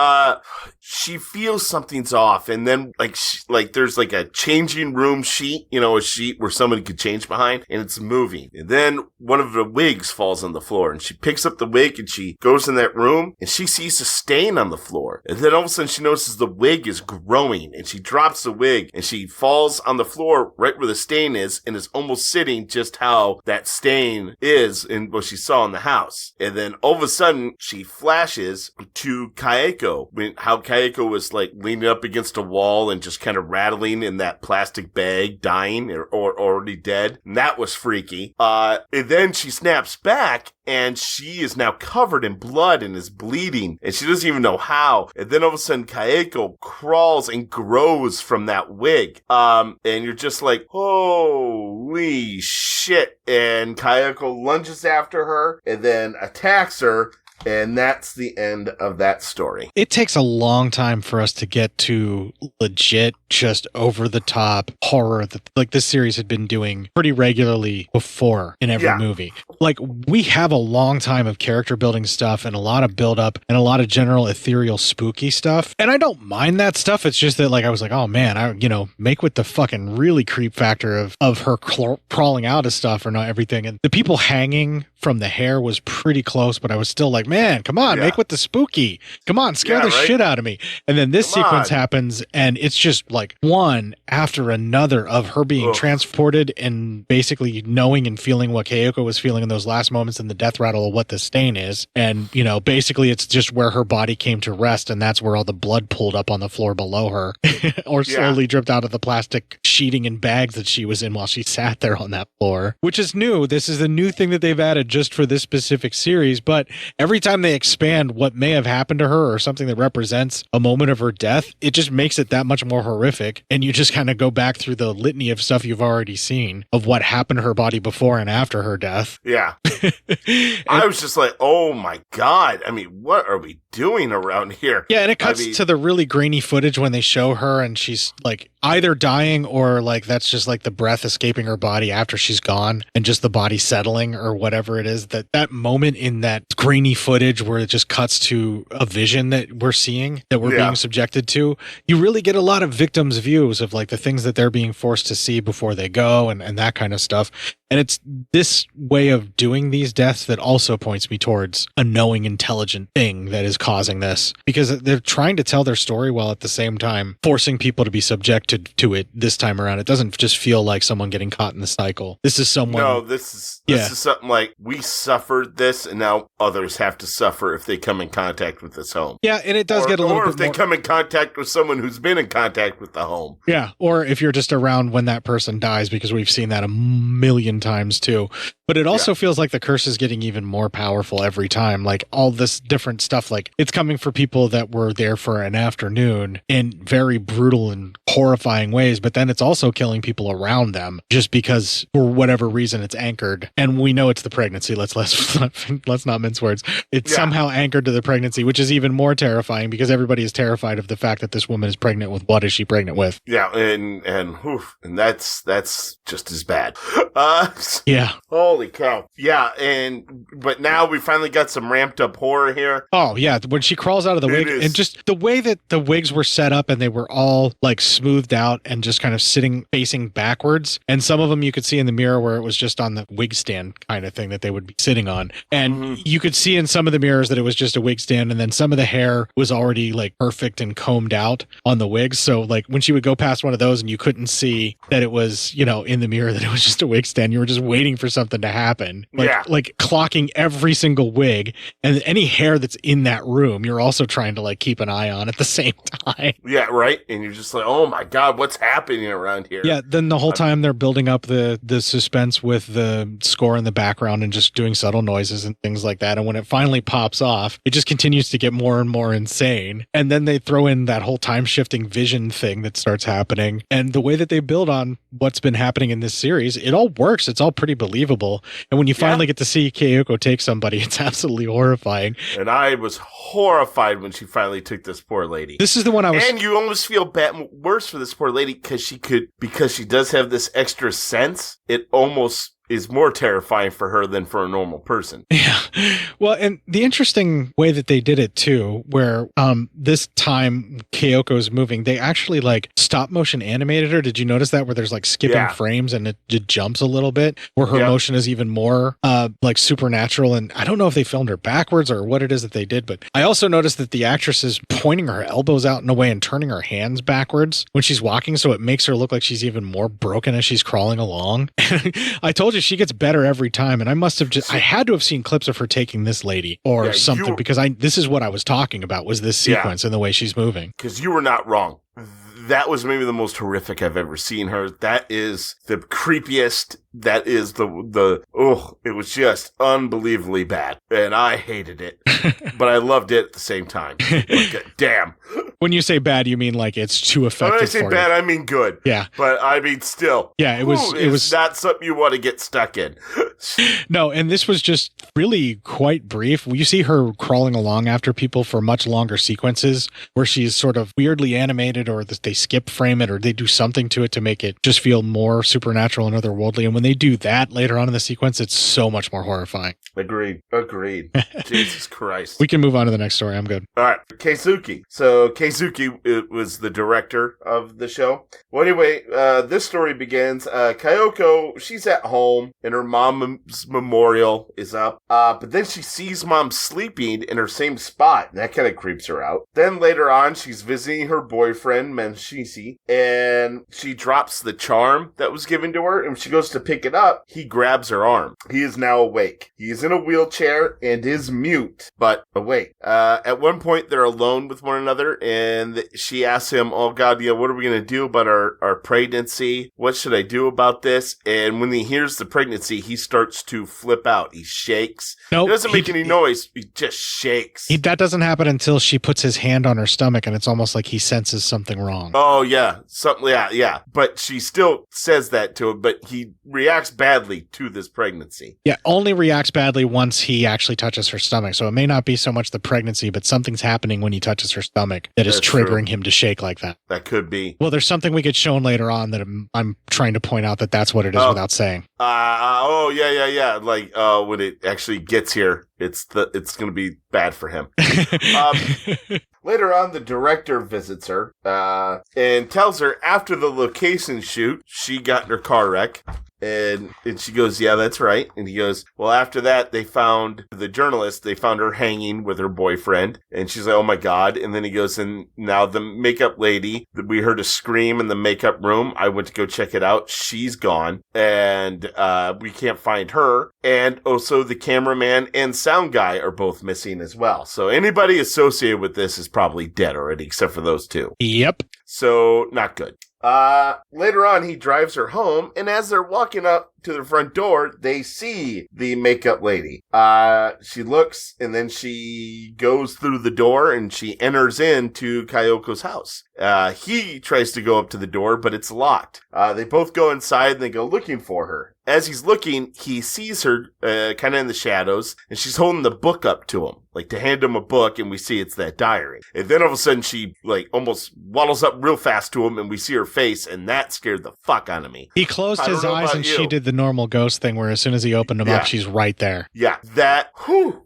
She feels something's off, and then like there's like a changing room sheet, a sheet where somebody could change behind, and it's moving. And then one of the wigs falls on the floor, and she picks up the wig and she goes in that room, and she sees a stain on the floor. And then all of a sudden she notices the wig is growing, and she drops the wig, and she falls on the floor right where the stain is, and is almost sitting just how that stain is in what she saw in the house. And then all of a sudden she flashes to Kyoko, how Kyoko was like leaning up against a wall and just kind of rattling in that plastic bag, dying or already dead. And that was freaky. And then she snaps back, and she is now covered in blood and is bleeding, and she doesn't even know how. And then all of a sudden, Kyoko crawls and grows from that wig. And you're just like, holy shit. And Kyoko lunges after her and then attacks her. And that's the end of that story. It takes a long time for us to get to legit, just over the top horror that like this series had been doing pretty regularly before in every movie. Like, we have a long time of character building stuff and a lot of build up and a lot of general ethereal spooky stuff. And I don't mind that stuff. It's just that, like, I was like, oh man, make with the fucking really creep factor of her crawling out of stuff or not everything. And the people hanging from the hair was pretty close, but I was still like, man, come on, make with the spooky. Come on, scare the shit out of me. And then this sequence happens, and it's just like one after another of her being transported and basically knowing and feeling what Kyoko was feeling in those last moments in the death rattle of what the stain is. And, basically it's just where her body came to rest, and that's where all the blood pulled up on the floor below her or slowly dripped out of the plastic sheeting and bags that she was in while she sat there on that floor, which is new. This is a new thing that they've added just for this specific series, but every time they expand what may have happened to her or something that represents a moment of her death, it just makes it that much more horrific. And you just kind of go back through the litany of stuff you've already seen of what happened to her body before and after her death. Yeah. I was just like, oh my God. I mean, what are we doing around here? Yeah, and it cuts to the really grainy footage when they show her and she's like either dying or like that's just like the breath escaping her body after she's gone and just the body settling or whatever it is. That moment in that grainy footage where it just cuts to a vision that we're seeing, that we're being subjected to, you really get a lot of victims' views of like the things that they're being forced to see before they go and that kind of stuff. And it's this way of doing these deaths that also points me towards a knowing, intelligent thing that is causing this, because they're trying to tell their story while at the same time forcing people to be subjected to it this time around. It doesn't just feel like someone getting caught in the cycle. This is someone. No, this is something like we suffered this, and now others have to suffer if they come in contact with this home. Yeah, and it does get a little bit or if they come in contact with someone who's been in contact with the home. Yeah, or if you're just around when that person dies, because we've seen that a million times too. But it also feels like the curse is getting even more powerful every time. Like all this different stuff, like it's coming for people that were there for an afternoon in very brutal and horrifying ways. But then it's also killing people around them just because for whatever reason it's anchored. And we know it's the pregnancy. Let's not mince words. It's somehow anchored to the pregnancy, which is even more terrifying because everybody is terrified of the fact that this woman is pregnant with what is she pregnant with? Yeah, and that's just as bad. Yeah. Holy cow. Yeah, but now we finally got some ramped up horror here. Oh, yeah. When she crawls out of the wig and just the way that the wigs were set up and they were all like smoothed out and just kind of sitting facing backwards. And some of them you could see in the mirror where it was just on the wig stand kind of thing that they would be sitting on. And you could see in some of the mirrors that it was just a wig stand. And then some of the hair was already like perfect and combed out on the wigs. So like when she would go past one of those and you couldn't see that it was, in the mirror that it was just a wig stand, you were just waiting for something to happen. Like clocking every single wig and any hair that's in that room, you're also trying to like keep an eye on at the same time. Yeah, right. And you're just like, oh my God, what's happening around here? Yeah, then the whole time they're building up the suspense with the score in the background and just doing subtle noises and things like that. And when it finally pops off, it just continues to get more and more insane. And then they throw in that whole time shifting vision thing that starts happening. And the way that they build on what's been happening in this series, it all works. It's all pretty believable. brutal. And when you finally get to see Kyoko take somebody, it's absolutely horrifying. And I was horrified when she finally took this poor lady. This is the one I was... And you almost feel worse for this poor lady because she does have this extra sense. It almost is more terrifying for her than for a normal person. Yeah. Well, and the interesting way that they did it too, where this time Kyoko's moving, they actually like stop motion animated her. Did you notice that, where there's like skipping frames and it jumps a little bit, where her motion is even more like supernatural? And I don't know if they filmed her backwards or what it is that they did, but I also noticed that the actress is pointing her elbows out in a way and turning her hands backwards when she's walking, so it makes her look like she's even more broken as she's crawling along. I told you she gets better every time, and I must have I had to have seen clips of her taking this lady or something, because this is what I was talking about, was this sequence and the way she's moving. Because you were not wrong. That was maybe the most horrific I've ever seen her. That is the creepiest. That is it was just unbelievably bad. And I hated it. But I loved it at the same time. Like, damn. When you say bad, you mean like it's too effective? When I say bad, I mean good. Yeah. But I mean still. Yeah, it was not something you want to get stuck in. No, and this was just really quite brief. You see her crawling along after people for much longer sequences where she's sort of weirdly animated, or they skip frame it, or they do something to it to make it just feel more supernatural and otherworldly. And when they do that later on in the sequence, it's so much more horrifying. Agreed. Jesus Christ. We can move on to the next story. I'm good. All right. Keizuki. So Keizuki was the director of the show. Well, anyway, this story begins. Kyoko, she's at home and her mom's memorial is up. But then she sees mom sleeping in her same spot. And that kind of creeps her out. Then later on, she's visiting her boyfriend, Menshisi, and she drops the charm that was given to her. And when she goes to pick it up, he grabs her arm. He is now awake. He is in a wheelchair and is mute, but awake. At one point, they're alone with one another, and she asks him, "Oh God, what are we going to do about our pregnancy? What should I do about this?" And when he hears the pregnancy, he starts to flip out. He shakes. Nope, he doesn't make any noise. He just shakes. That doesn't happen until she puts his hand on her stomach, and it's almost like he senses something wrong. Oh, yeah. Yeah. But she still says that to him, but he reacts badly to this pregnancy. Yeah, only reacts badly once he actually touches her stomach. So it may not be so much the pregnancy, but something's happening when he touches her stomach that is triggering him to shake like that. That could be. Well, there's something we get shown later on that I'm trying to point out that's what it is without saying. Yeah. Like, when it actually gets here, it's going to be bad for him. Later on, the director visits her and tells her after the location shoot, she got in her car wreck. And she goes, "Yeah, that's right." And he goes, "Well, after that, they found her hanging with her boyfriend." And she's like, "Oh my God." And then he goes, "And now the makeup lady, we heard a scream in the makeup room. I went to go check it out. She's gone. And we can't find her. And also the cameraman and sound guy are both missing as well. So anybody associated with this is probably dead already, except for those two." Yep. So not good. Later on, he drives her home, and as they're walking up to the front door, they see the makeup lady. She looks, and then she goes through the door, and she enters into Kyoko's house. He tries to go up to the door, but it's locked. They both go inside, and they go looking for her. As he's looking, he sees her kind of in the shadows, and she's holding the book up to him, like to hand him a book, and we see it's that diary. And then all of a sudden, she like almost waddles up real fast to him, and we see her face, and that scared the fuck out of me. He closed his eyes, and she did the normal ghost thing where as soon as he opened them up, she's right there. Yeah, that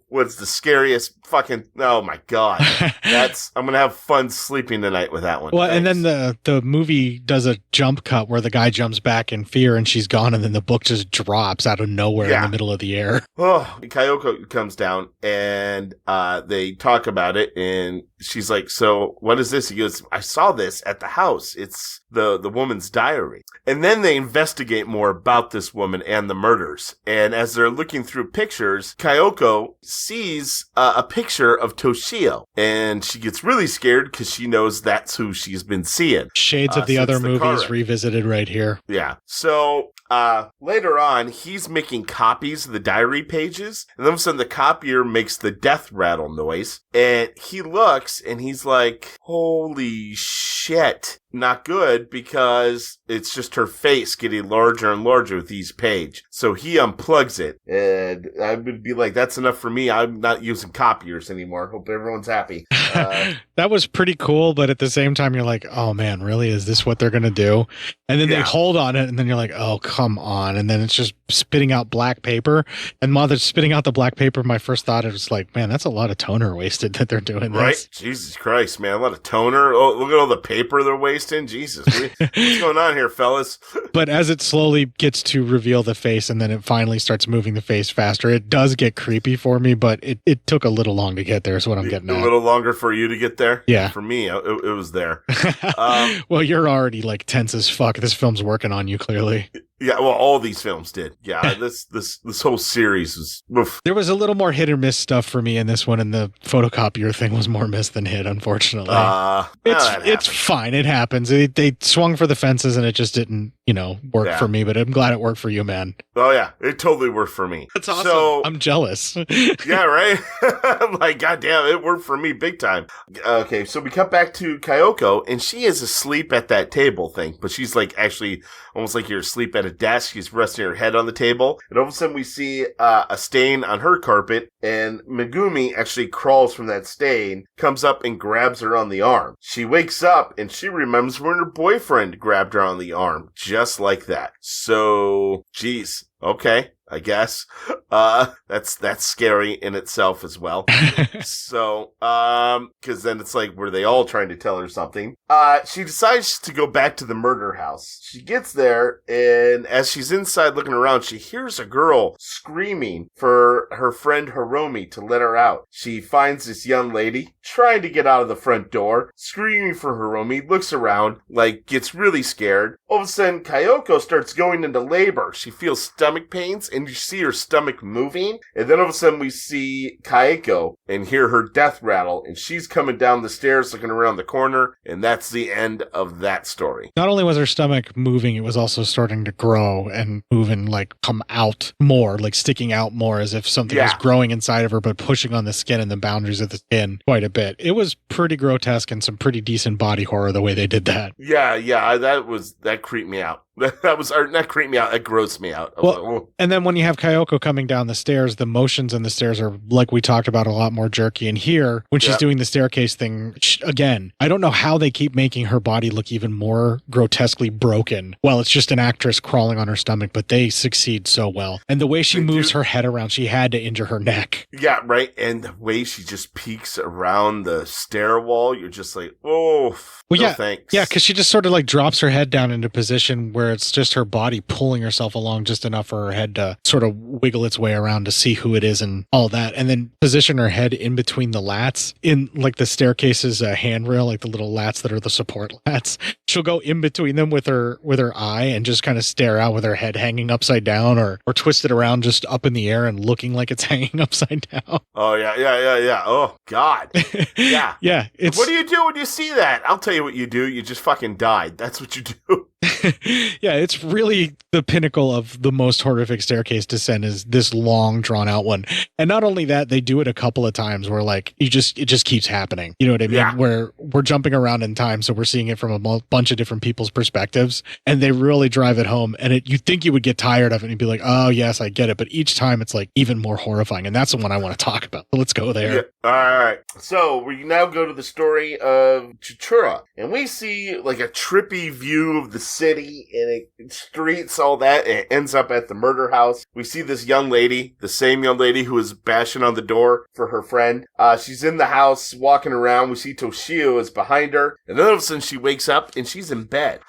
was the scariest fucking, oh my God. I'm going to have fun sleeping tonight with that one. Well, thanks. And then the movie does a jump cut where the guy jumps back in fear and she's gone, and then the book just drops out of nowhere in the middle of the air. Oh, Kyoko comes down and they talk about it, and she's like, "So what is this?" He goes, "I saw this at the house. It's the woman's diary." And then they investigate more about this woman and the murders. And as they're looking through pictures, Kyoko sees a picture of Toshio, and she gets really scared because she knows that's who she's been seeing. Shades of the other movies revisited right here. Yeah. So later on, he's making copies of the diary pages, and then all of a sudden the copier makes the death rattle noise, and he looks, and he's like, holy shit. Not good, because it's just her face getting larger and larger with each page. So he unplugs it, and I would be like, that's enough for me. I'm not using copiers anymore. Hope everyone's happy. That was pretty cool, but at the same time, you're like, oh man, really? Is this what they're going to do? And then they hold on it, and then you're like, oh, come on. And then it's just spitting out black paper. And while they're spitting out the black paper, my first thought is like, man, that's a lot of toner wasted that they're doing this. Right? Jesus Christ, man. A lot of toner. Oh, look at all the paper they're wasting. Jesus. What's going on here, fellas? But as it slowly gets to reveal the face, and then it finally starts moving the face faster, it does get creepy for me, but it took a little long to get there, is what I'm getting at. A little longer for you to get there? Yeah. For me, it was there. Well, you're already like tense as fuck. This film's working on you, clearly. Yeah, well, all these films did. Yeah, this whole series was... Oof. There was a little more hit or miss stuff for me in this one, and the photocopier thing was more miss than hit, unfortunately. It's fine. It happens. They swung for the fences, and it just didn't, work for me, but I'm glad it worked for you, man. Oh, yeah. It totally worked for me. That's awesome. So, I'm jealous. Yeah, right? I'm like, goddamn, it worked for me big time. Okay, so we cut back to Kyoko, and she is asleep at that table thing, but she's like actually almost like you're asleep at a desk. She's resting her head on the table, and all of a sudden we see a stain on her carpet, and Megumi actually crawls from that stain, comes up and grabs her on the arm. She wakes up, and she remembers when her boyfriend grabbed her on the arm, just like that. So, geez, okay. I guess. That's scary in itself as well. So, cause then it's like, were they all trying to tell her something? She decides to go back to the murder house. She gets there, and as she's inside looking around, she hears a girl screaming for her friend Hiromi to let her out. She finds this young lady trying to get out of the front door, screaming for Hiromi, looks around, like, gets really scared. All of a sudden, Kyoko starts going into labor. She feels stomach pains, and you see her stomach moving, and then all of a sudden we see Kyoko and hear her death rattle, and she's coming down the stairs looking around the corner, and that's the end of that story. Not only was her stomach moving, it was also starting to grow and move and like come out more, like sticking out more, as if something was growing inside of her, but pushing on the skin and the boundaries of the skin quite a bit. It was pretty grotesque and some pretty decent body horror the way they did that. Yeah, that creeped me out. That was not creep me out. It grossed me out. Well, and then when you have Kyoko coming down the stairs, the motions in the stairs are, like we talked about, a lot more jerky. And here, when she's doing the staircase thing, again, I don't know how they keep making her body look even more grotesquely broken. Well, it's just an actress crawling on her stomach, but they succeed so well. And the way she moves her head around, she had to injure her neck. Yeah, right. And the way she just peeks around the stair wall, you're just like, oh, well, no thanks. Yeah, because she just sort of like drops her head down into position where it's just her body pulling herself along just enough for her head to sort of wiggle its way around to see who it is and all that. And then position her head in between the lats in like the staircase's handrail, like the little lats that are the support lats. She'll go in between them with her eye and just kind of stare out with her head hanging upside down or twisted around just up in the air and looking like it's hanging upside down. Oh, yeah. Oh, God. Yeah. Yeah. What do you do when you see that? I'll tell you what you do. You just fucking died. That's what you do. Yeah, it's really the pinnacle of the most horrific staircase descent is this long drawn out one. And not only that, they do it a couple of times where like it just keeps happening. You know what I mean? Yeah. Where we're jumping around in time, so we're seeing it from a bunch of different people's perspectives, and they really drive it home. And you'd think you would get tired of it and you'd be like, oh yes, I get it. But each time it's like even more horrifying, and that's the one I want to talk about. So let's go there. Yeah. All right. So we now go to the story of Chichura, and we see like a trippy view of the city and streets, all that, and it ends up at the murder house. We see this young lady, the same young lady who was bashing on the door for her friend. She's in the house walking around. We see Toshio is behind her, and then all of a sudden she wakes up and she's in bed.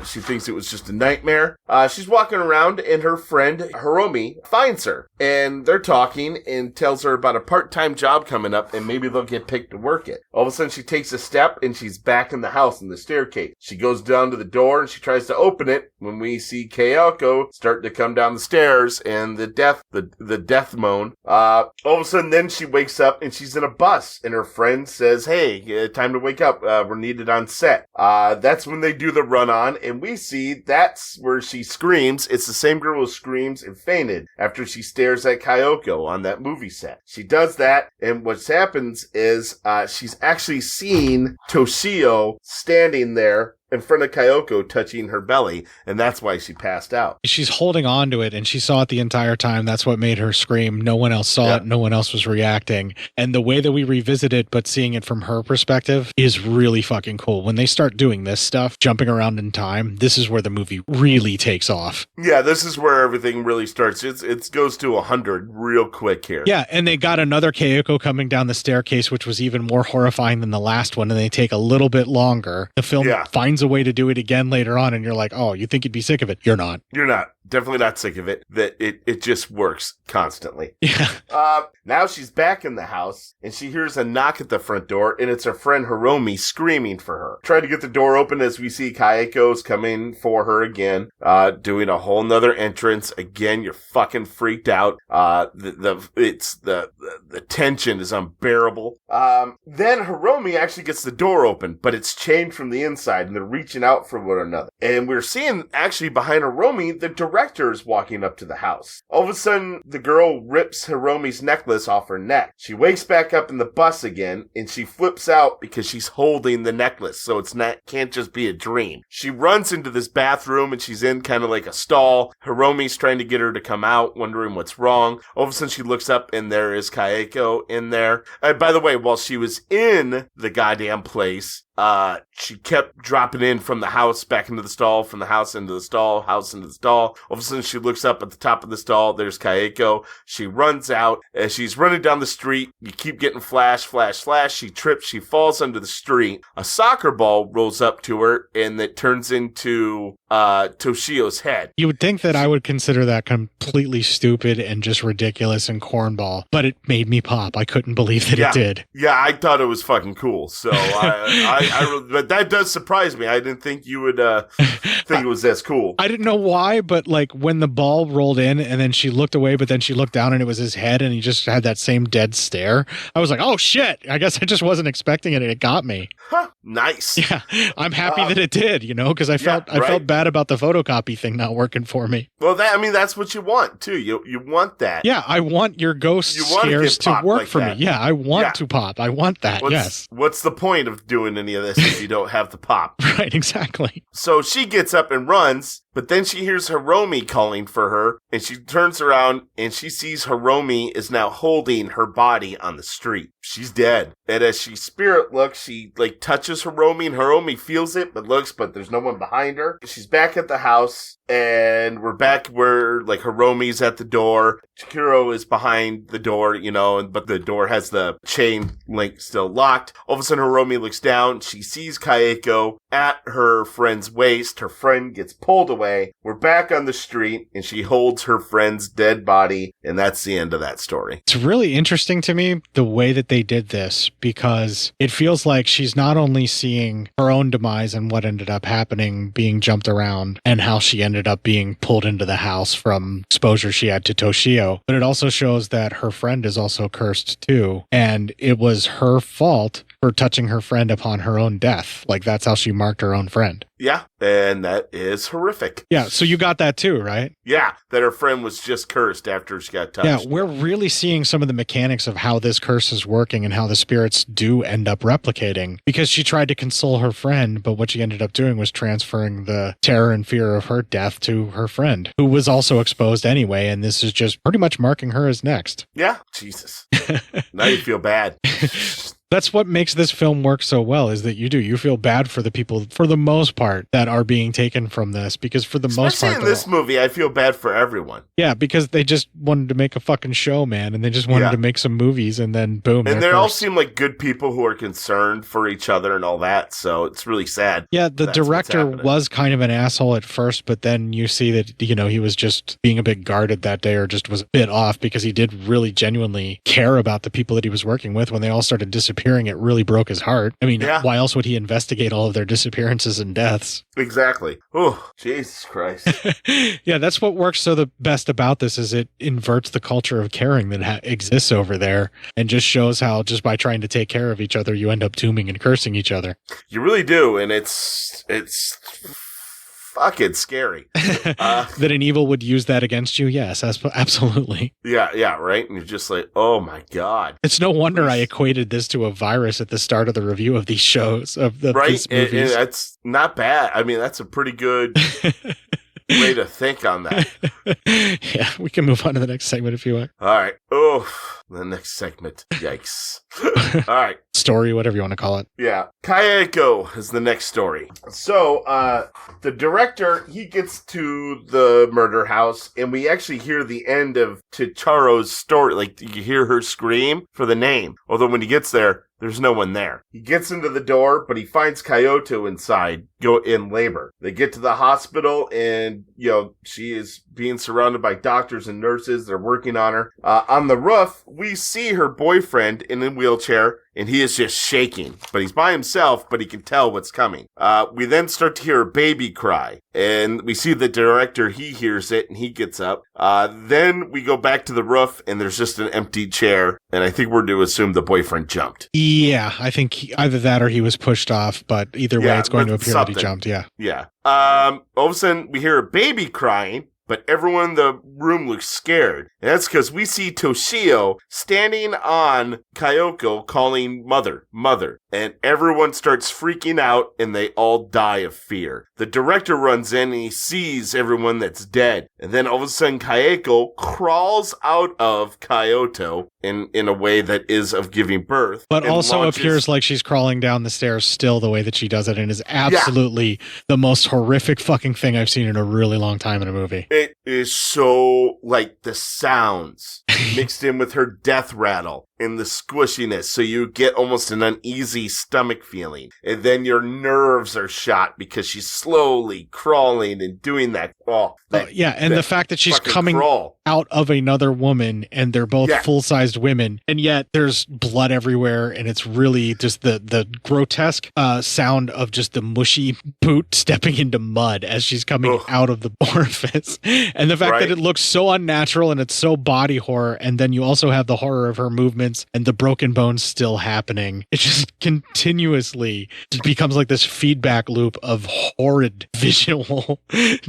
She thinks it was just a nightmare. She's walking around, and her friend Hiromi finds her, and they're talking and tells her about a part-time job coming up, and maybe they'll get picked to work it. All of a sudden she takes a step and she's back in the house in the staircase. She goes down to the door and she tries to open open it when we see Kyoko starting to come down the stairs and the death moan. All of a sudden, then she wakes up and she's in a bus, and her friend says, "Hey, time to wake up. We're needed on set." That's when they do the run on, and we see that's where she screams. It's the same girl who screams and fainted after she stares at Kyoko on that movie set. She does that, and what happens is she's actually seen Toshio standing there in front of Kyoko touching her belly, and that's why she passed out. She's holding on to it, and she saw it the entire time. That's what made her scream. No one else saw it. No one else was reacting. And the way that we revisit it, but seeing it from her perspective, is really fucking cool. When they start doing this stuff, jumping around in time, this is where the movie really takes off. Yeah, this is where everything really starts. It goes to 100 real quick here. Yeah, and they got another Kyoko coming down the staircase, which was even more horrifying than the last one, and they take a little bit longer. The film finds a way to do it again later on, and you're like, oh, you think you'd be sick of it. You're not. You're not. Definitely not sick of it. That it just works constantly. Yeah. Now she's back in the house, and she hears a knock at the front door, and it's her friend Hiromi screaming for her. Trying to get the door open as we see Kayako's coming for her again, doing a whole nother entrance. Again, you're fucking freaked out. The tension is unbearable. Then Hiromi actually gets the door open, but it's chained from the inside, and they're reaching out for one another. And we're seeing actually behind Hiromi, the director is walking up to the house. All of a sudden, the girl rips Hiromi's necklace off her neck. She wakes back up in the bus again, and she flips out because she's holding the necklace, so can't just be a dream. She runs into this bathroom, and she's in kind of like a stall. Hiromi's trying to get her to come out, wondering what's wrong. All of a sudden, she looks up, and there is Kayako in there. By the way, while she was in the goddamn place, she kept dropping in from the house back into the stall, from the house into the stall, house into the stall. All of a sudden, she looks up at the top of the stall. There's Kayako. She runs out. As she's running down the street, you keep getting flash, flash, flash. She trips. She falls under the street. A soccer ball rolls up to her, and it turns into Toshio's head. You would think that I would consider that completely stupid and just ridiculous and cornball, but it made me pop. I couldn't believe that it did. Yeah, I thought it was fucking cool. So but that does surprise me. I didn't think you would think it was as cool. I didn't know why, but like when the ball rolled in and then she looked away, but then she looked down and it was his head and he just had that same dead stare. I was like, oh shit. I guess I just wasn't expecting it and it got me. Huh. Nice. Yeah. I'm happy that it did, because I felt bad about the photocopy thing not working for me. Well, that's what you want too. You want that. Yeah, I want your ghost scares to work like for me. Yeah, I want to pop. I want that. Yes. What's the point of doing any of this if you don't have the pop? Right, exactly. So she gets up and runs, but then she hears Hiromi calling for her, and she turns around and she sees Hiromi is now holding her body on the street. She's dead. And as she spirit looks, she touches Hiromi, and Hiromi feels it, but there's no one behind her. She's back at the house, and we're back where Hiromi's at the door. Chihiro is behind the door, but the door has the chain link still locked. All of a sudden, Hiromi looks down. She sees Kayako at her friend's waist. Her friend gets pulled away. We're back on the street, and she holds her friend's dead body, and that's the end of that story. It's really interesting to me the way that they did this, because it feels like she's not only seeing her own demise and what ended up happening, being jumped around, and how she ended up being pulled into the house from exposure she had to Toshio, but it also shows that her friend is also cursed too, and it was her fault for touching her friend upon her own death. That's how she marked her own friend. Yeah, and that is horrific. Yeah, so you got that too, right? Yeah, that her friend was just cursed after she got touched. Yeah, we're really seeing some of the mechanics of how this curse is working and how the spirits do end up replicating, because she tried to console her friend, but what she ended up doing was transferring the terror and fear of her death to her friend, who was also exposed anyway, and this is just pretty much marking her as next. Yeah, Jesus. Now you feel bad. That's what makes this film work so well, is that you feel bad for the people, for the most part, that are being taken from this, because for the most part, in this movie, I feel bad for everyone. Yeah, because they just wanted to make a fucking show, man, and they just wanted to make some movies, and then boom. And they all seem like good people who are concerned for each other and all that, so it's really sad. Yeah, the director was kind of an asshole at first, but then you see that, he was just being a bit guarded that day, or just was a bit off, because he did really genuinely care about the people that he was working with when they all started disappearing. disappearing, it really broke his heart. I mean, Yeah. why else would he investigate all of their disappearances and deaths? Exactly. Oh, Jesus Christ. Yeah, that's what works so the best about this is it inverts the culture of caring that exists over there and just shows how just by trying to take care of each other, you end up dooming and cursing each other. You really do, and it's fucking scary. That an evil would use that against you? Yes, absolutely. Yeah, right? And you're just like, oh my God. It's no wonder I equated this to a virus at the start of the review of these shows, of these And movies. that's not bad. I mean, that's a pretty good way to think on that. Yeah, we can move on to the next segment if you want. All right. Oh, the next segment. Yikes. All right. Story, whatever you want to call it. Yeah. Kayako is the next story. So, the director, he gets to the murder house, and we actually hear the end of Chiharu's story. Like, you hear her scream for the name. Although when he gets there, there's no one there. He gets into the door, but he finds Kyoto inside, in labor. They get to the hospital, and, she is being surrounded by doctors and nurses. They're working on her. On the roof, we see her boyfriend in a wheelchair, and he is just shaking. But he's by himself, but he can tell what's coming. We then start to hear a baby cry, and we see the director, he hears it, and he gets up. Then we go back to the roof, and there's just an empty chair, and I think we're to assume the boyfriend jumped. Yeah, I think either that or he was pushed off, but either way, it's going to appear that he jumped, yeah. Yeah. All of a sudden, we hear a baby crying, but everyone in the room looks scared. And that's because we see Toshio standing on Kyoko calling mother, mother. And everyone starts freaking out and they all die of fear. The director runs in and he sees everyone that's dead. And then all of a sudden Kayako crawls out of Kyoto in a way that is of giving birth. But also appears like she's crawling down the stairs still the way that she does it and is absolutely the most horrific fucking thing I've seen in a really long time in a movie. It is so like the sounds mixed in with her death rattle and the squishiness. So you get almost an uneasy stomach feeling. And then your nerves are shot because she's slowly crawling and doing that. And the fact that she's coming out of another woman and they're both full-sized women. And yet there's blood everywhere. And it's really just the grotesque sound of just the mushy boot stepping into mud as she's coming out of the orifice. And the fact that it looks so unnatural and it's so body horror. And then you also have the horror of her movements and the broken bones still happening. It just continuously becomes like this feedback loop of horrid visual,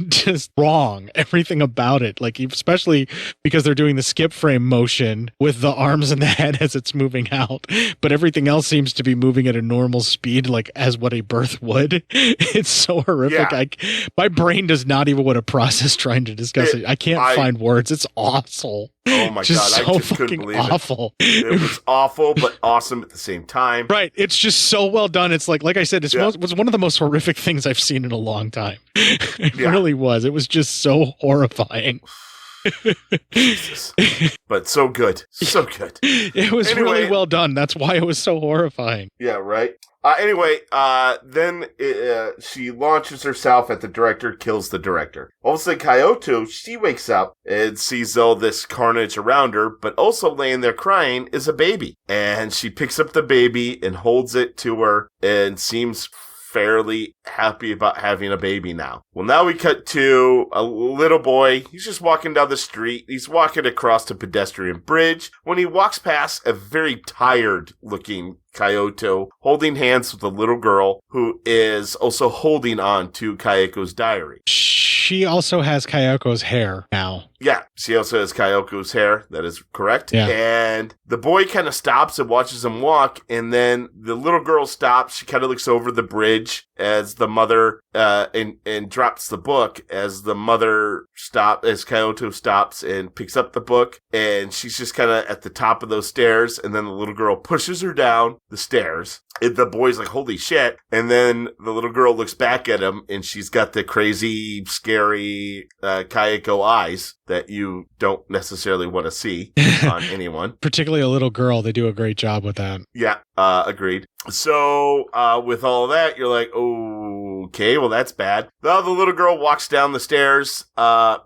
just wrong. Everything about it, like especially because they're doing the skip frame motion with the arms and the head as it's moving out, but everything else seems to be moving at a normal speed, like as what a birth would. It's so horrific. My brain does not even want to process trying to discuss it. I can't find words. It's awful. Oh my God, I just couldn't believe awful. It was awful, but awesome at the same time. Right. It's just so well done. It's like I said, it was one of the most horrific things I've seen in a long time. It really was. It was just so horrifying. Jesus. But so good. So good. It was really well done. That's why it was so horrifying. Yeah, right. Then she launches herself at the director, kills the director. All of a sudden, Kyoto, she wakes up and sees all this carnage around her, but also laying there crying is a baby. And she picks up the baby and holds it to her and seems fairly happy about having a baby now. Well, now we cut to a little boy. He's just walking down the street. He's walking across a pedestrian bridge when he walks past a very tired looking Kyoto holding hands with a little girl who is also holding on to Kayako's diary. She also has Kayako's hair now. Yeah, she also has Kayako's hair. That is correct. Yeah. And the boy kind of stops and watches him walk, and then the little girl stops. She kind of looks over the bridge as the mother and drops the book as the mother as Kyoto stops and picks up the book, and she's just kind of at the top of those stairs, and then the little girl pushes her down the stairs. And the boy's like, holy shit. And then the little girl looks back at him, and she's got the crazy, scary Kayako eyes that you don't necessarily want to see on anyone. Particularly a little girl. They do a great job with that. Yeah, agreed. So with all that, you're like, oh okay, well, that's bad. The little girl walks down the stairs,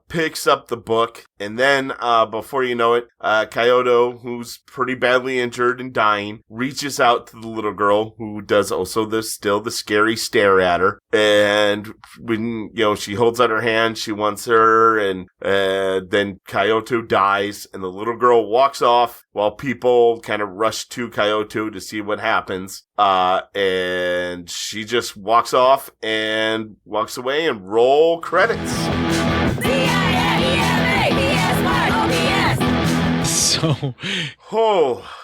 picks up the book, and then, before you know it, Kyoto, who's pretty badly injured and dying, reaches out to the little girl, who does also the scary stare at her. And when, she holds out her hand, she wants her, and then Kyoto dies, and the little girl walks off while people kind of rush to Kyoto to see what happens. And she just walks off and walks away, and roll credits. So,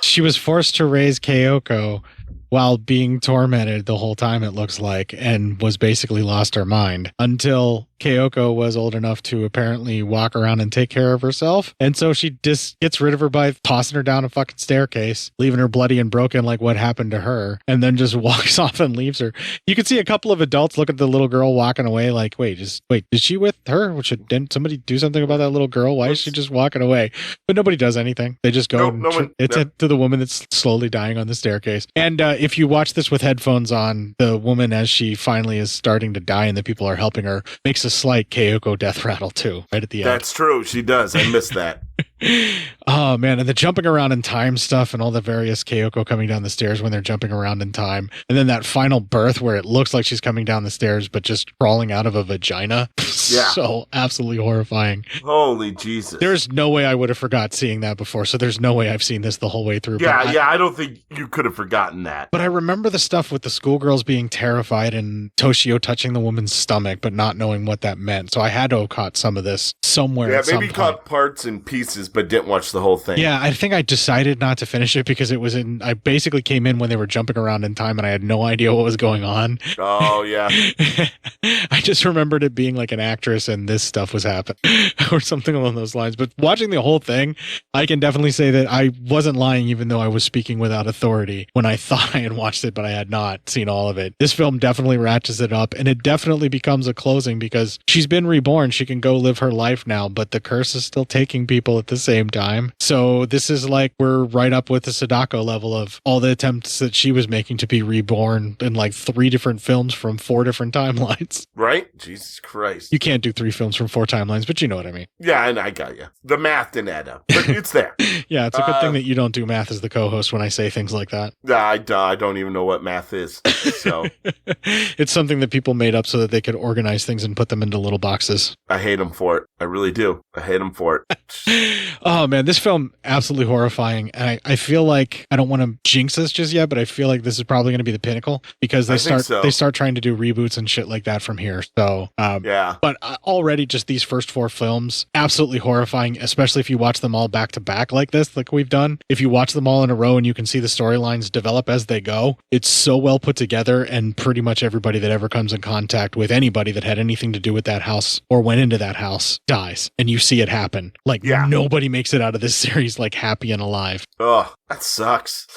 she was forced to raise Kyoko while being tormented the whole time, it looks like, and was basically lost her mind until Kyoko was old enough to apparently walk around and take care of herself. And so she just gets rid of her by tossing her down a fucking staircase, leaving her bloody and broken like what happened to her, and then just walks off and leaves her. You can see a couple of adults look at the little girl walking away like, wait, is she with her? Didn't somebody do something about that little girl? Why is she just walking away? But nobody does anything. They just go to the woman that's slowly dying on the staircase. And if you watch this with headphones on, the woman, as she finally is starting to die and the people are helping her, makes a slight Kyoko death rattle too, right at the end. That's true. She does. I missed that. Oh man, and the jumping around in time stuff and all the various Kyoko coming down the stairs when they're jumping around in time. And then that final birth where it looks like she's coming down the stairs but just crawling out of a vagina. Yeah. So absolutely horrifying. Holy Jesus. There's no way I would have forgot seeing that before, so there's no way I've seen this the whole way through. Yeah, I don't think you could have forgotten that. But I remember the stuff with the schoolgirls being terrified and Toshio touching the woman's stomach but not knowing what that meant. So I had to have caught some of this somewhere. Yeah, maybe caught parts and pieces but didn't watch the whole thing. Yeah, I think I decided not to finish it because I basically came in when they were jumping around in time and I had no idea what was going on. Oh, yeah. I just remembered it being like an actress and this stuff was happening or something along those lines. But watching the whole thing, I can definitely say that I wasn't lying even though I was speaking without authority when I thought I had watched it, but I had not seen all of it. This film definitely ratchets it up and it definitely becomes a closing because she's been reborn. She can go live her life now, but the curse is still taking people at the same time. So this is like we're right up with the Sadako level of all the attempts that she was making to be reborn in like 3 different films from 4 different timelines. Right? Jesus Christ. You can't do 3 films from 4 timelines, but you know what I mean. Yeah, and I got you. The math didn't add up, but it's there. Yeah, it's a good thing that you don't do math as the co-host when I say things like that. I don't even know what math is. So it's something that people made up so that they could organize things and put them into little boxes. I hate them for it. I really do. I hate them for it. Oh man, this film absolutely horrifying. And I feel like I don't want to jinx this just yet, but I feel like this is probably going to be the pinnacle because they start trying to do reboots and shit like that from here. So yeah. But already just these first 4 films, absolutely horrifying, especially if you watch them all back to back like this, like we've done. If you watch them all in a row and you can see the storylines develop as they go, it's so well put together, and pretty much everybody that ever comes in contact with anybody that had anything to do with that house or went into that house dies, and you see it happen. Like nobody makes it out of this series like happy and alive. Oh, that sucks.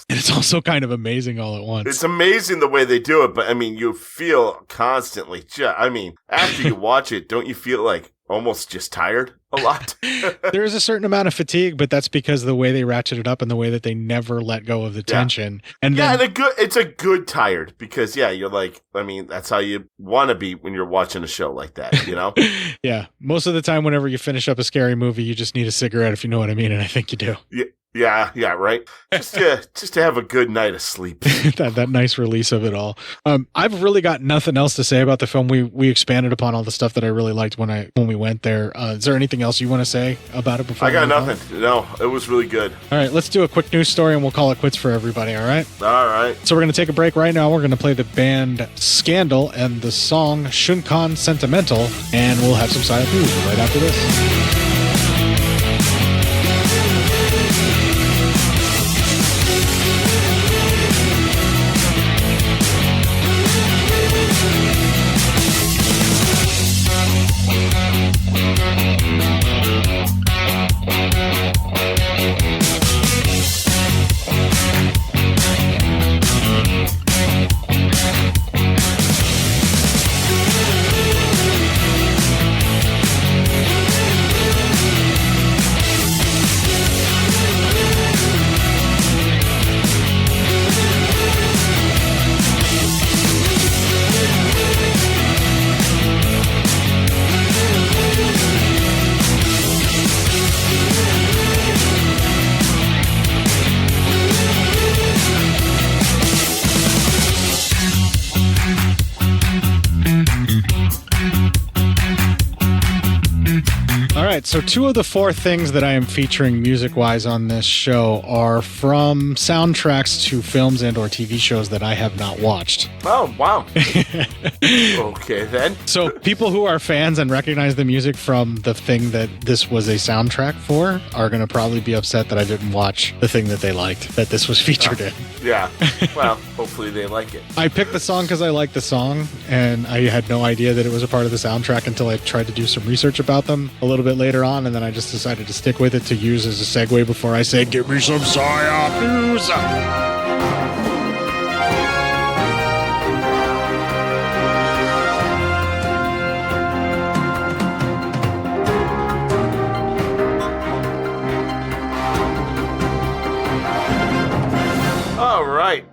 And it's also kind of amazing all at once. It's amazing the way they do it, but I mean, you feel constantly, after you watch it, don't you feel like almost just tired a lot? There is a certain amount of fatigue, but that's because of the way they ratchet it up and the way that they never let go of the tension. And it's a good tired because you're like, I mean, that's how you want to be when you're watching a show like that, you know? Yeah. Most of the time, whenever you finish up a scary movie, you just need a cigarette, if you know what I mean. And I think you do. Yeah, right. Just to have a good night of sleep. that nice release of it all. I've really got nothing else to say about the film. We expanded upon all the stuff that I really liked when we went there. Is there anything else you want to say about it before? I got nothing. No, it was really good. All right, let's do a quick news story and we'll call it quits for everybody. All right. All right. So we're going to take a break right now. We're going to play the band Scandal and the song Shunkan Sentimental, and we'll have some side news right after this. right, so 2 of the 4 things that I am featuring music-wise on this show are from soundtracks to films and or TV shows that I have not watched. Oh, wow. Okay, then. So people who are fans and recognize the music from the thing that this was a soundtrack for are going to probably be upset that I didn't watch the thing that they liked, that this was featured in. Yeah. Well, hopefully they like it. I picked the song because I liked the song, and I had no idea that it was a part of the soundtrack until I tried to do some research about them a little bit later on, and then I just decided to stick with it to use as a segue before I say, give me some PSYOP news! All right.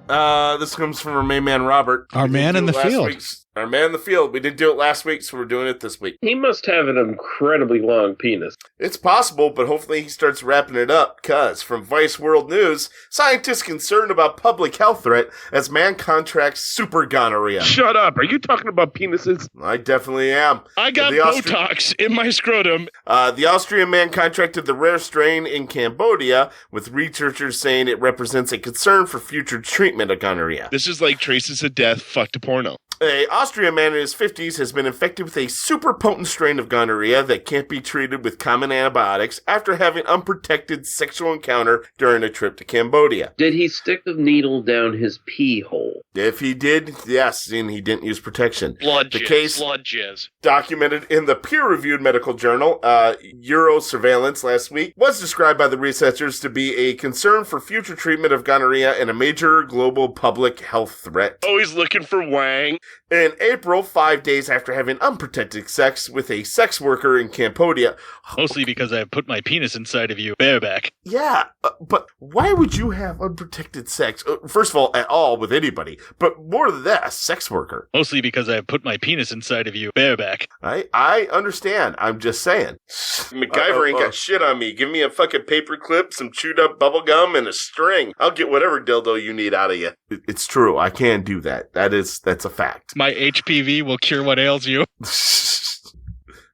This comes from our main man, Robert. Our man in the field. Our man in the field. We didn't do it last week, so we're doing it this week. He must have an incredibly long penis. It's possible, but hopefully he starts wrapping it up, because from Vice World News, scientists concerned about public health threat as man contracts super gonorrhea. Shut up. Are you talking about penises? I definitely am. I got Botox in my scrotum. The Austrian man contracted the rare strain in Cambodia, with researchers saying it represents a concern for future treatment of gonorrhea. This is like traces of death fucked to porno. An Austrian man in his 50s has been infected with a super potent strain of gonorrhea that can't be treated with common antibiotics after having unprotected sexual encounter during a trip to Cambodia. Did he stick the needle down his pee hole? If he did, yes, and he didn't use protection. Blood case jizz. Documented in the peer-reviewed medical journal, Eurosurveillance last week, was described by the researchers to be a concern for future treatment of gonorrhea and a major global public health threat. Oh, he's looking for Wang. In April, 5 days after having unprotected sex with a sex worker in Cambodia. Mostly because I put my penis inside of you, bareback. Yeah, but why would you have unprotected sex? First of all, at all with anybody, but more than that, a sex worker. Mostly because I put my penis inside of you, bareback. I understand. I'm just saying. MacGyver ain't got shit on me. Give me a fucking paper clip, some chewed up bubble gum, and a string. I'll get whatever dildo you need out of you. It's true. I can do that. That's a fact. My HPV will cure what ails you.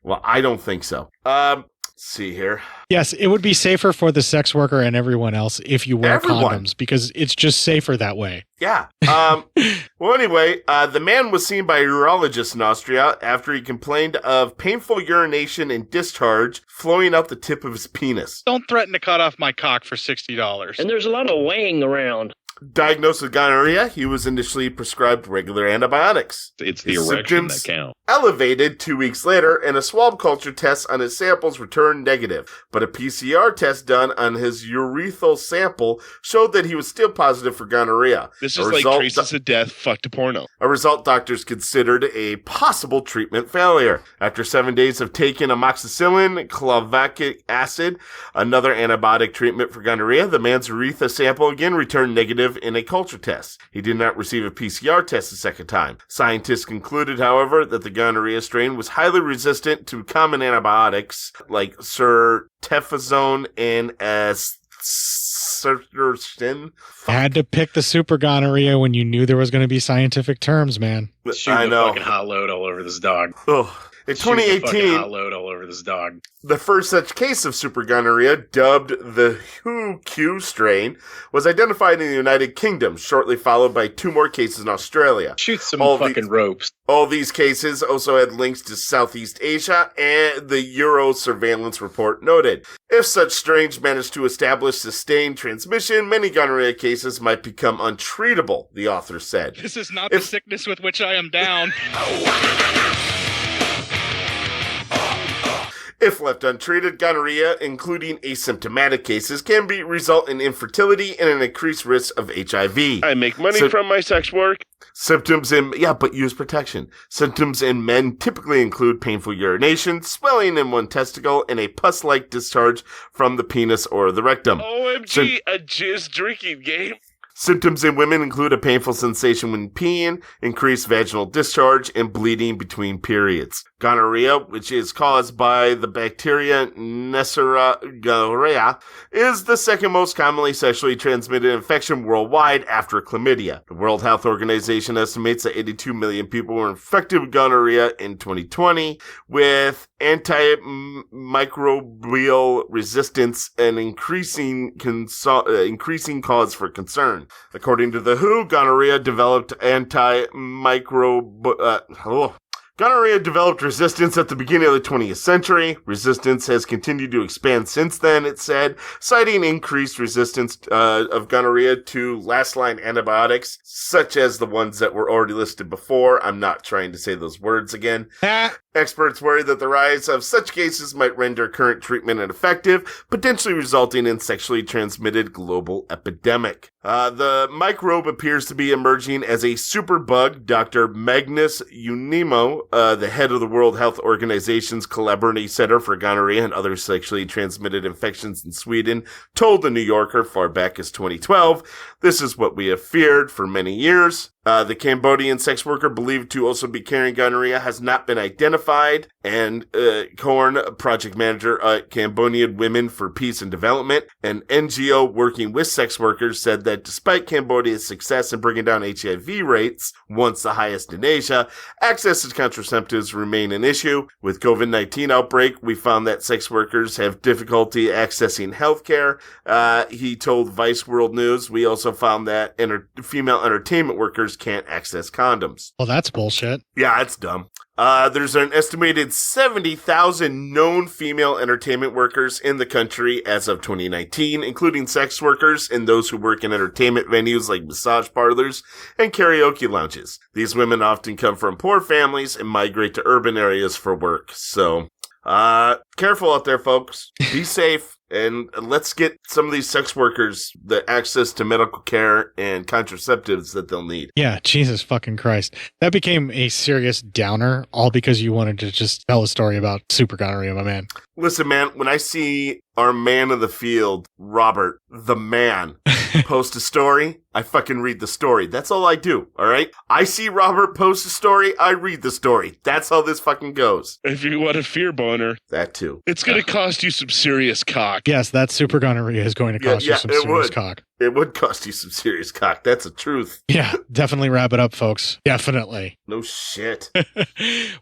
Well, I don't think so. Let's see here. Yes, it would be safer for the sex worker and everyone else if you wear condoms, because it's just safer that way. Yeah. Well, anyway, the man was seen by a urologist in Austria after he complained of painful urination and discharge flowing out the tip of his penis. Don't threaten to cut off my cock for $60. And there's a lot of weighing around. Diagnosed with gonorrhea, he was initially prescribed regular antibiotics. It's the erection that counts. Elevated 2 weeks later, and a swab culture test on his samples returned negative. But a PCR test done on his urethral sample showed that he was still positive for gonorrhea. This is like traces of death fucked to porno. A result doctors considered a possible treatment failure. After 7 days of taking amoxicillin, clavulanic acid, another antibiotic treatment for gonorrhea, the man's urethra sample again returned negative in a culture test. He did not receive a PCR test the second time. Scientists concluded, however, that the gonorrhea strain was highly resistant to common antibiotics like ceftriaxone and azacitidine. Had to pick the super gonorrhea when you knew there was going to be scientific terms, man. I know. Fucking hot load all over this dog. Ugh. In 2018, hot load all over this dog. The first such case of super gonorrhea, dubbed the Q strain, was identified in the United Kingdom, shortly followed by 2 more cases in Australia. Shoot some fucking ropes. All these cases also had links to Southeast Asia, and the Eurosurveillance report noted. If such strains manage to establish sustained transmission, many gonorrhea cases might become untreatable, the author said. This is not the sickness with which I am down. If left untreated, gonorrhea, including asymptomatic cases, can result in infertility and an increased risk of HIV. I make money from my sex work. Symptoms but use protection. Symptoms in men typically include painful urination, swelling in one testicle, and a pus-like discharge from the penis or the rectum. OMG, a jizz drinking game. Symptoms in women include a painful sensation when peeing, increased vaginal discharge, and bleeding between periods. Gonorrhea, which is caused by the bacteria Neisseria gonorrhea, is the second most commonly sexually transmitted infection worldwide after chlamydia. The World Health Organization estimates that 82 million people were infected with gonorrhea in 2020, with antimicrobial resistance an increasing cause for concern. According to the WHO, gonorrhea developed Gonorrhea developed resistance at the beginning of the 20th century. Resistance has continued to expand since then, it said, citing increased resistance of gonorrhea to last-line antibiotics, such as the ones that were already listed before. I'm not trying to say those words again. Experts worry that the rise of such cases might render current treatment ineffective, potentially resulting in sexually transmitted global epidemic. The microbe appears to be emerging as a superbug. Dr. Magnus Unimo, the head of the World Health Organization's Collaborative Center for Gonorrhea and Other Sexually Transmitted Infections in Sweden, told The New Yorker far back as 2012, "This is what we have feared for many years." The Cambodian sex worker believed to also be carrying gonorrhea has not been identified, and Korn, project manager at Cambodian Women for Peace and Development, an NGO working with sex workers, said that despite Cambodia's success in bringing down HIV rates, once the highest in Asia, access to contraceptives remain an issue. With COVID-19 outbreak, we found that sex workers have difficulty accessing healthcare. He told Vice World News, we also found that female entertainment workers can't access condoms. Well, that's bullshit. Yeah, it's dumb. There's an estimated 70,000 known female entertainment workers in the country as of 2019, including sex workers and those who work in entertainment venues like massage parlors and karaoke lounges. These women often come from poor families and migrate to urban areas for work. So, careful out there, folks. Be safe. And let's get some of these sex workers the access to medical care and contraceptives that they'll need. Yeah, Jesus fucking Christ. That became a serious downer, all because you wanted to just tell a story about super gonorrhea, my man. Listen, man, when I see our man of the field, Robert, the man, post a story, I fucking read the story. That's all I do, all right? I see Robert post a story, I read the story. That's how this fucking goes. If you want a fear boner, that too. It's going to cost you some serious cock. Yes, that super gonorrhea is going to cost you some serious cock. It would cost you some serious cock. That's the truth. Yeah, definitely wrap it up, folks. Definitely. No shit.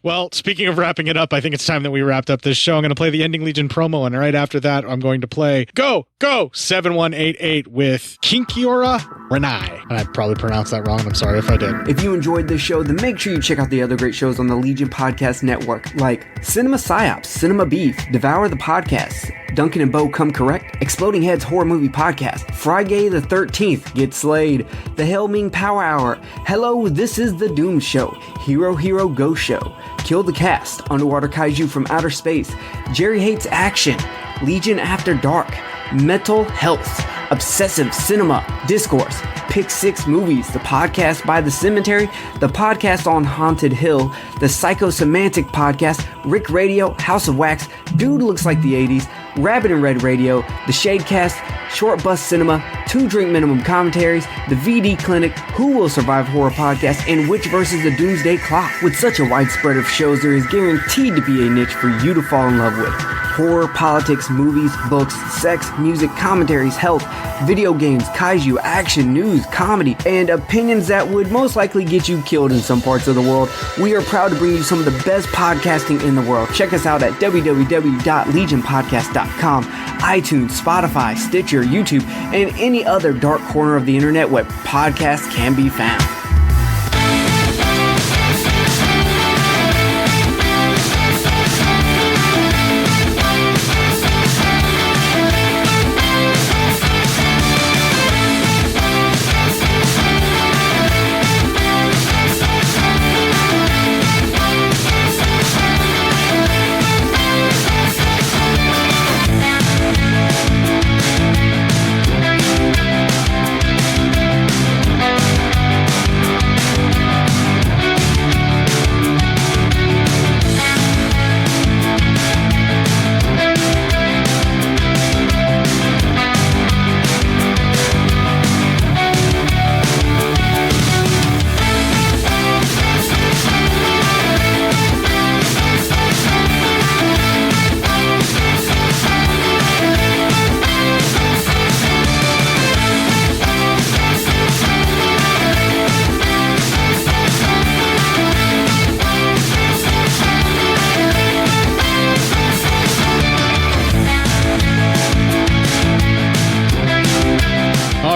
Well, speaking of wrapping it up, I think it's time that we wrapped up this show. I'm going to play the Ending Legion promo, and right after that, I'm going to play Go 7188 with Kinkiora Renai. And I probably pronounced that wrong. I'm sorry if I did. If you enjoyed this show, then make sure you check out the other great shows on the Legion Podcast Network, like Cinema Psyops, Cinema Beef, Devour the Podcast, Duncan and Bo Come Correct, Exploding Heads Horror Movie Podcast, Friday the 13th, Get Slayed, The Helming Power Hour, Hello, This is the Doom Show, Hero Hero Go Show, Kill the Cast, Underwater Kaiju from Outer Space, Jerry Hates Action, Legion After Dark, Mental Health, Obsessive Cinema, Discourse, Pick Six Movies, the podcast by The Cemetery, the podcast on Haunted Hill, the Psychosemantic Podcast, Rick Radio, House of Wax, Dude Looks Like the 80s, Rabbit and Red Radio, the Shadecast, Short Bus Cinema, Two Drink Minimum Commentaries, the VD Clinic, Who Will Survive Horror Podcast, and Witch vs. the Doomsday Clock. With such a wide spread of shows, there is guaranteed to be a niche for you to fall in love with. Horror, politics, movies, books, sex, music, commentaries, health, video games, kaiju, action, news, comedy, and opinions that would most likely get you killed in some parts of the world. We are proud to bring you some of the best podcasting in the world. Check us out at www.legionpodcast.com, iTunes, Spotify, Stitcher, YouTube, and any other dark corner of the internet where podcasts can be found.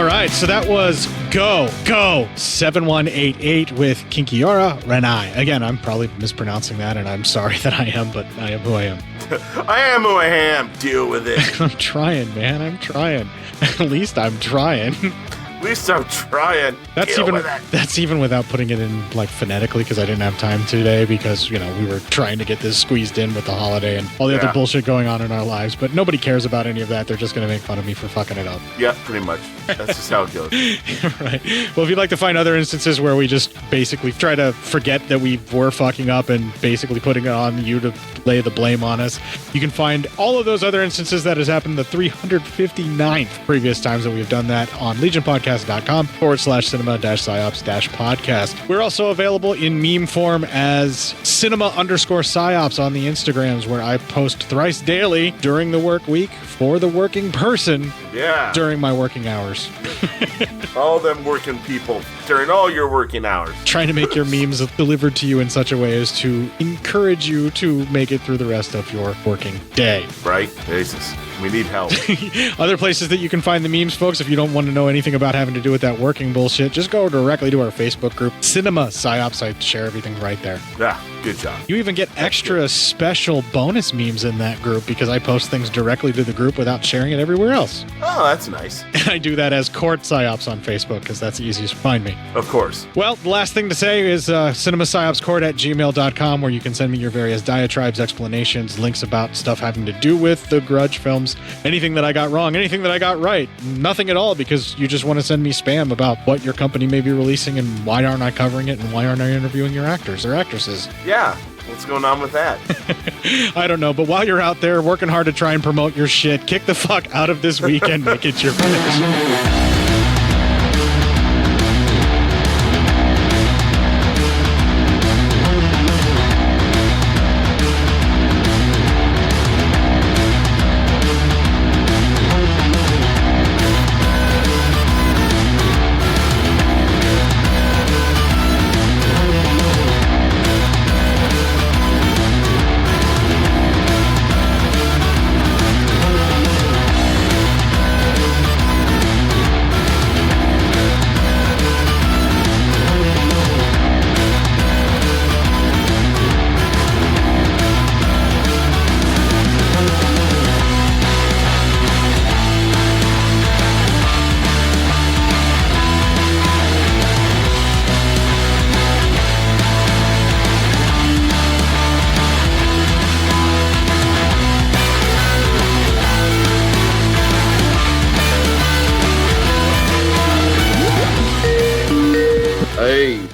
All right, so that was Go 7188 with Kinkiora Renai. Again, I'm probably mispronouncing that, and I'm sorry that I am, but I am who I am. I am who I am. Deal with it. I'm trying, man. I'm trying. At least I'm trying. At least I'm trying. That's even without putting it in like phonetically, because I didn't have time today because, you know, we were trying to get this squeezed in with the holiday and all the other bullshit going on in our lives. But nobody cares about any of that. They're just going to make fun of me for fucking it up. Yeah, pretty much. That's just how it goes. Right. Well, if you'd like to find other instances where we just basically try to forget that we were fucking up and basically putting it on you to lay the blame on us, you can find all of those other instances that has happened the 359th previous times that we've done that on legionpodcast.com/cinema-psyops-podcast. We're also available in meme form as cinema_psyops on the Instagrams, where I post thrice daily during the work week for the working person during my working hours. All them working people during all your working hours. Trying to make your memes delivered to you in such a way as to encourage you to make it through the rest of your working day. Right? Jesus. We need help. Other places that you can find the memes, folks, if you don't want to know anything about having to do with that working bullshit, just go directly to our Facebook group, Cinema Psyops. I share everything right there. Yeah, good job. You even get extra special bonus memes in that group because I post things directly to the group without sharing it everywhere else. Oh, that's nice. And I do that as Court Psyops on Facebook because that's the easiest to find me. Of course. Well, the last thing to say is cinemapsyopscourt@gmail.com, where you can send me your various diatribes, explanations, links about stuff having to do with the Grudge films, anything that I got wrong, anything that I got right, nothing at all, because you just want to send me spam about what your company may be releasing and why aren't I covering it and why aren't I interviewing your actors or actresses. Yeah. What's going on with that? I don't know, but while you're out there working hard to try and promote your shit, kick the fuck out of this week and make it your bitch.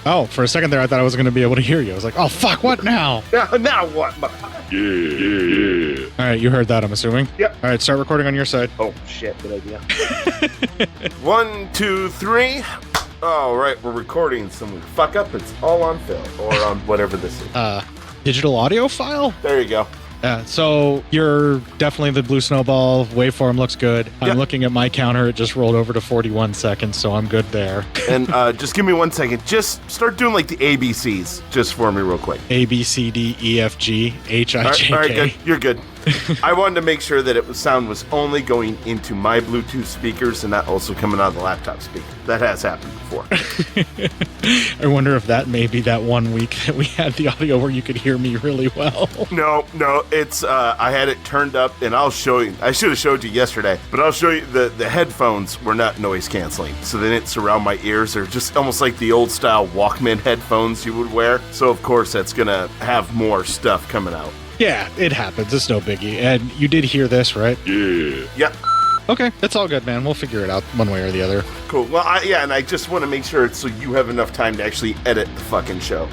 Oh, for a second there, I thought I was going to be able to hear you. I was like, oh, fuck, what now? Now what? Yeah. All right, you heard that, I'm assuming? Yep. All right, start recording on your side. Oh, shit, good idea. 1, 2, 3. All right, we're recording. Some fuck up. It's all on film or on whatever this is. Digital audio file? There you go. Yeah, so you're definitely the Blue Snowball. Waveform looks good. I'm looking at my counter. It just rolled over to 41 seconds, so I'm good there. And just give me 1 second. Just start doing like the ABCs just for me real quick. A, B, C, D, E, F, G, H, I, J, K. All right, good. You're good. I wanted to make sure that sound was only going into my Bluetooth speakers and not also coming out of the laptop speaker. That has happened before. I wonder if that may be that 1 week that we had the audio where you could hear me really well. No, it's I had it turned up, and I'll show you. I should have showed you yesterday, but I'll show you. The headphones were not noise canceling, so they didn't surround my ears. They're just almost like the old style Walkman headphones you would wear. So of course that's gonna have more stuff coming out. Yeah, it happens. It's no biggie. And you did hear this, right? Yeah. Yep. Okay, that's all good, man. We'll figure it out one way or the other. Cool. Well, and I just want to make sure it's so you have enough time to actually edit the fucking show.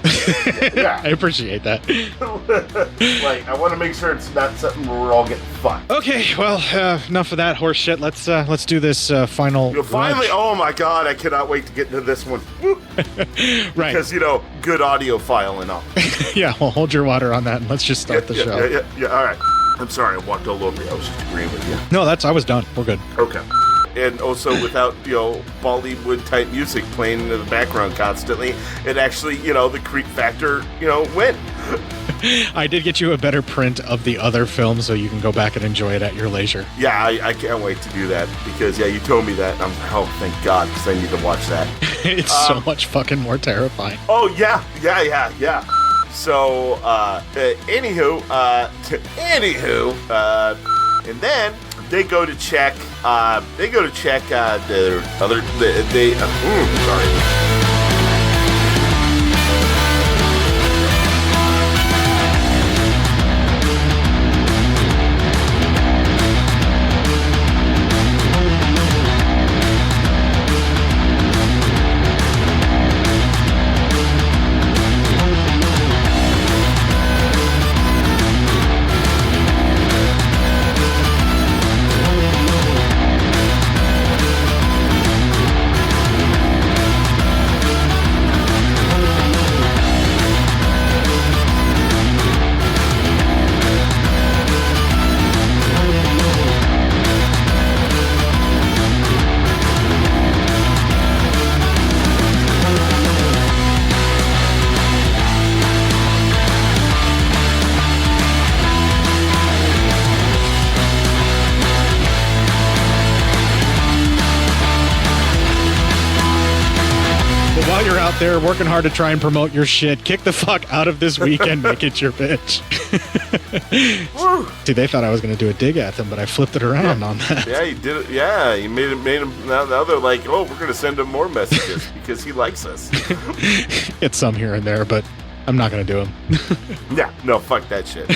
Yeah. I appreciate that. Like, I want to make sure it's not something where we're all getting fucked. Okay, well, enough of that horse shit. Let's do this final. Finally, oh my god, I cannot wait to get into this one. Right. Because, good audio file and all. Yeah, well, hold your water on that and let's just start the show. Yeah, all right. I'm sorry, I walked all over you. I was just agreeing with you. No, I was done. We're good. Okay. And also without, Bollywood type music playing in the background constantly, it actually, the creep factor, went. I did get you a better print of the other film so you can go back and enjoy it at your leisure. Yeah, I can't wait to do that because, yeah, you told me that. Oh, thank God, because I need to watch that. It's so much fucking more terrifying. Oh, yeah. So, anywho, and then they go to check, the other, sorry. There working hard to try and promote your shit. Kick the fuck out of this weekend. Make it your bitch. See, they thought I was going to do a dig at them, but I flipped it around on that. Yeah, you did it. Yeah, you made him. Now they're like, oh, we're going to send him more messages because he likes us. It's some here and there, but I'm not going to do them. Yeah, no, fuck that shit.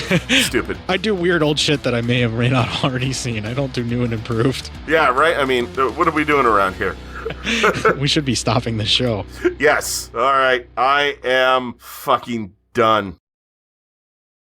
Stupid. I do weird old shit that I may have not already seen. I don't do new and improved. Yeah, right? I mean, what are we doing around here? We should be stopping the show. Yes. All right. I am fucking done.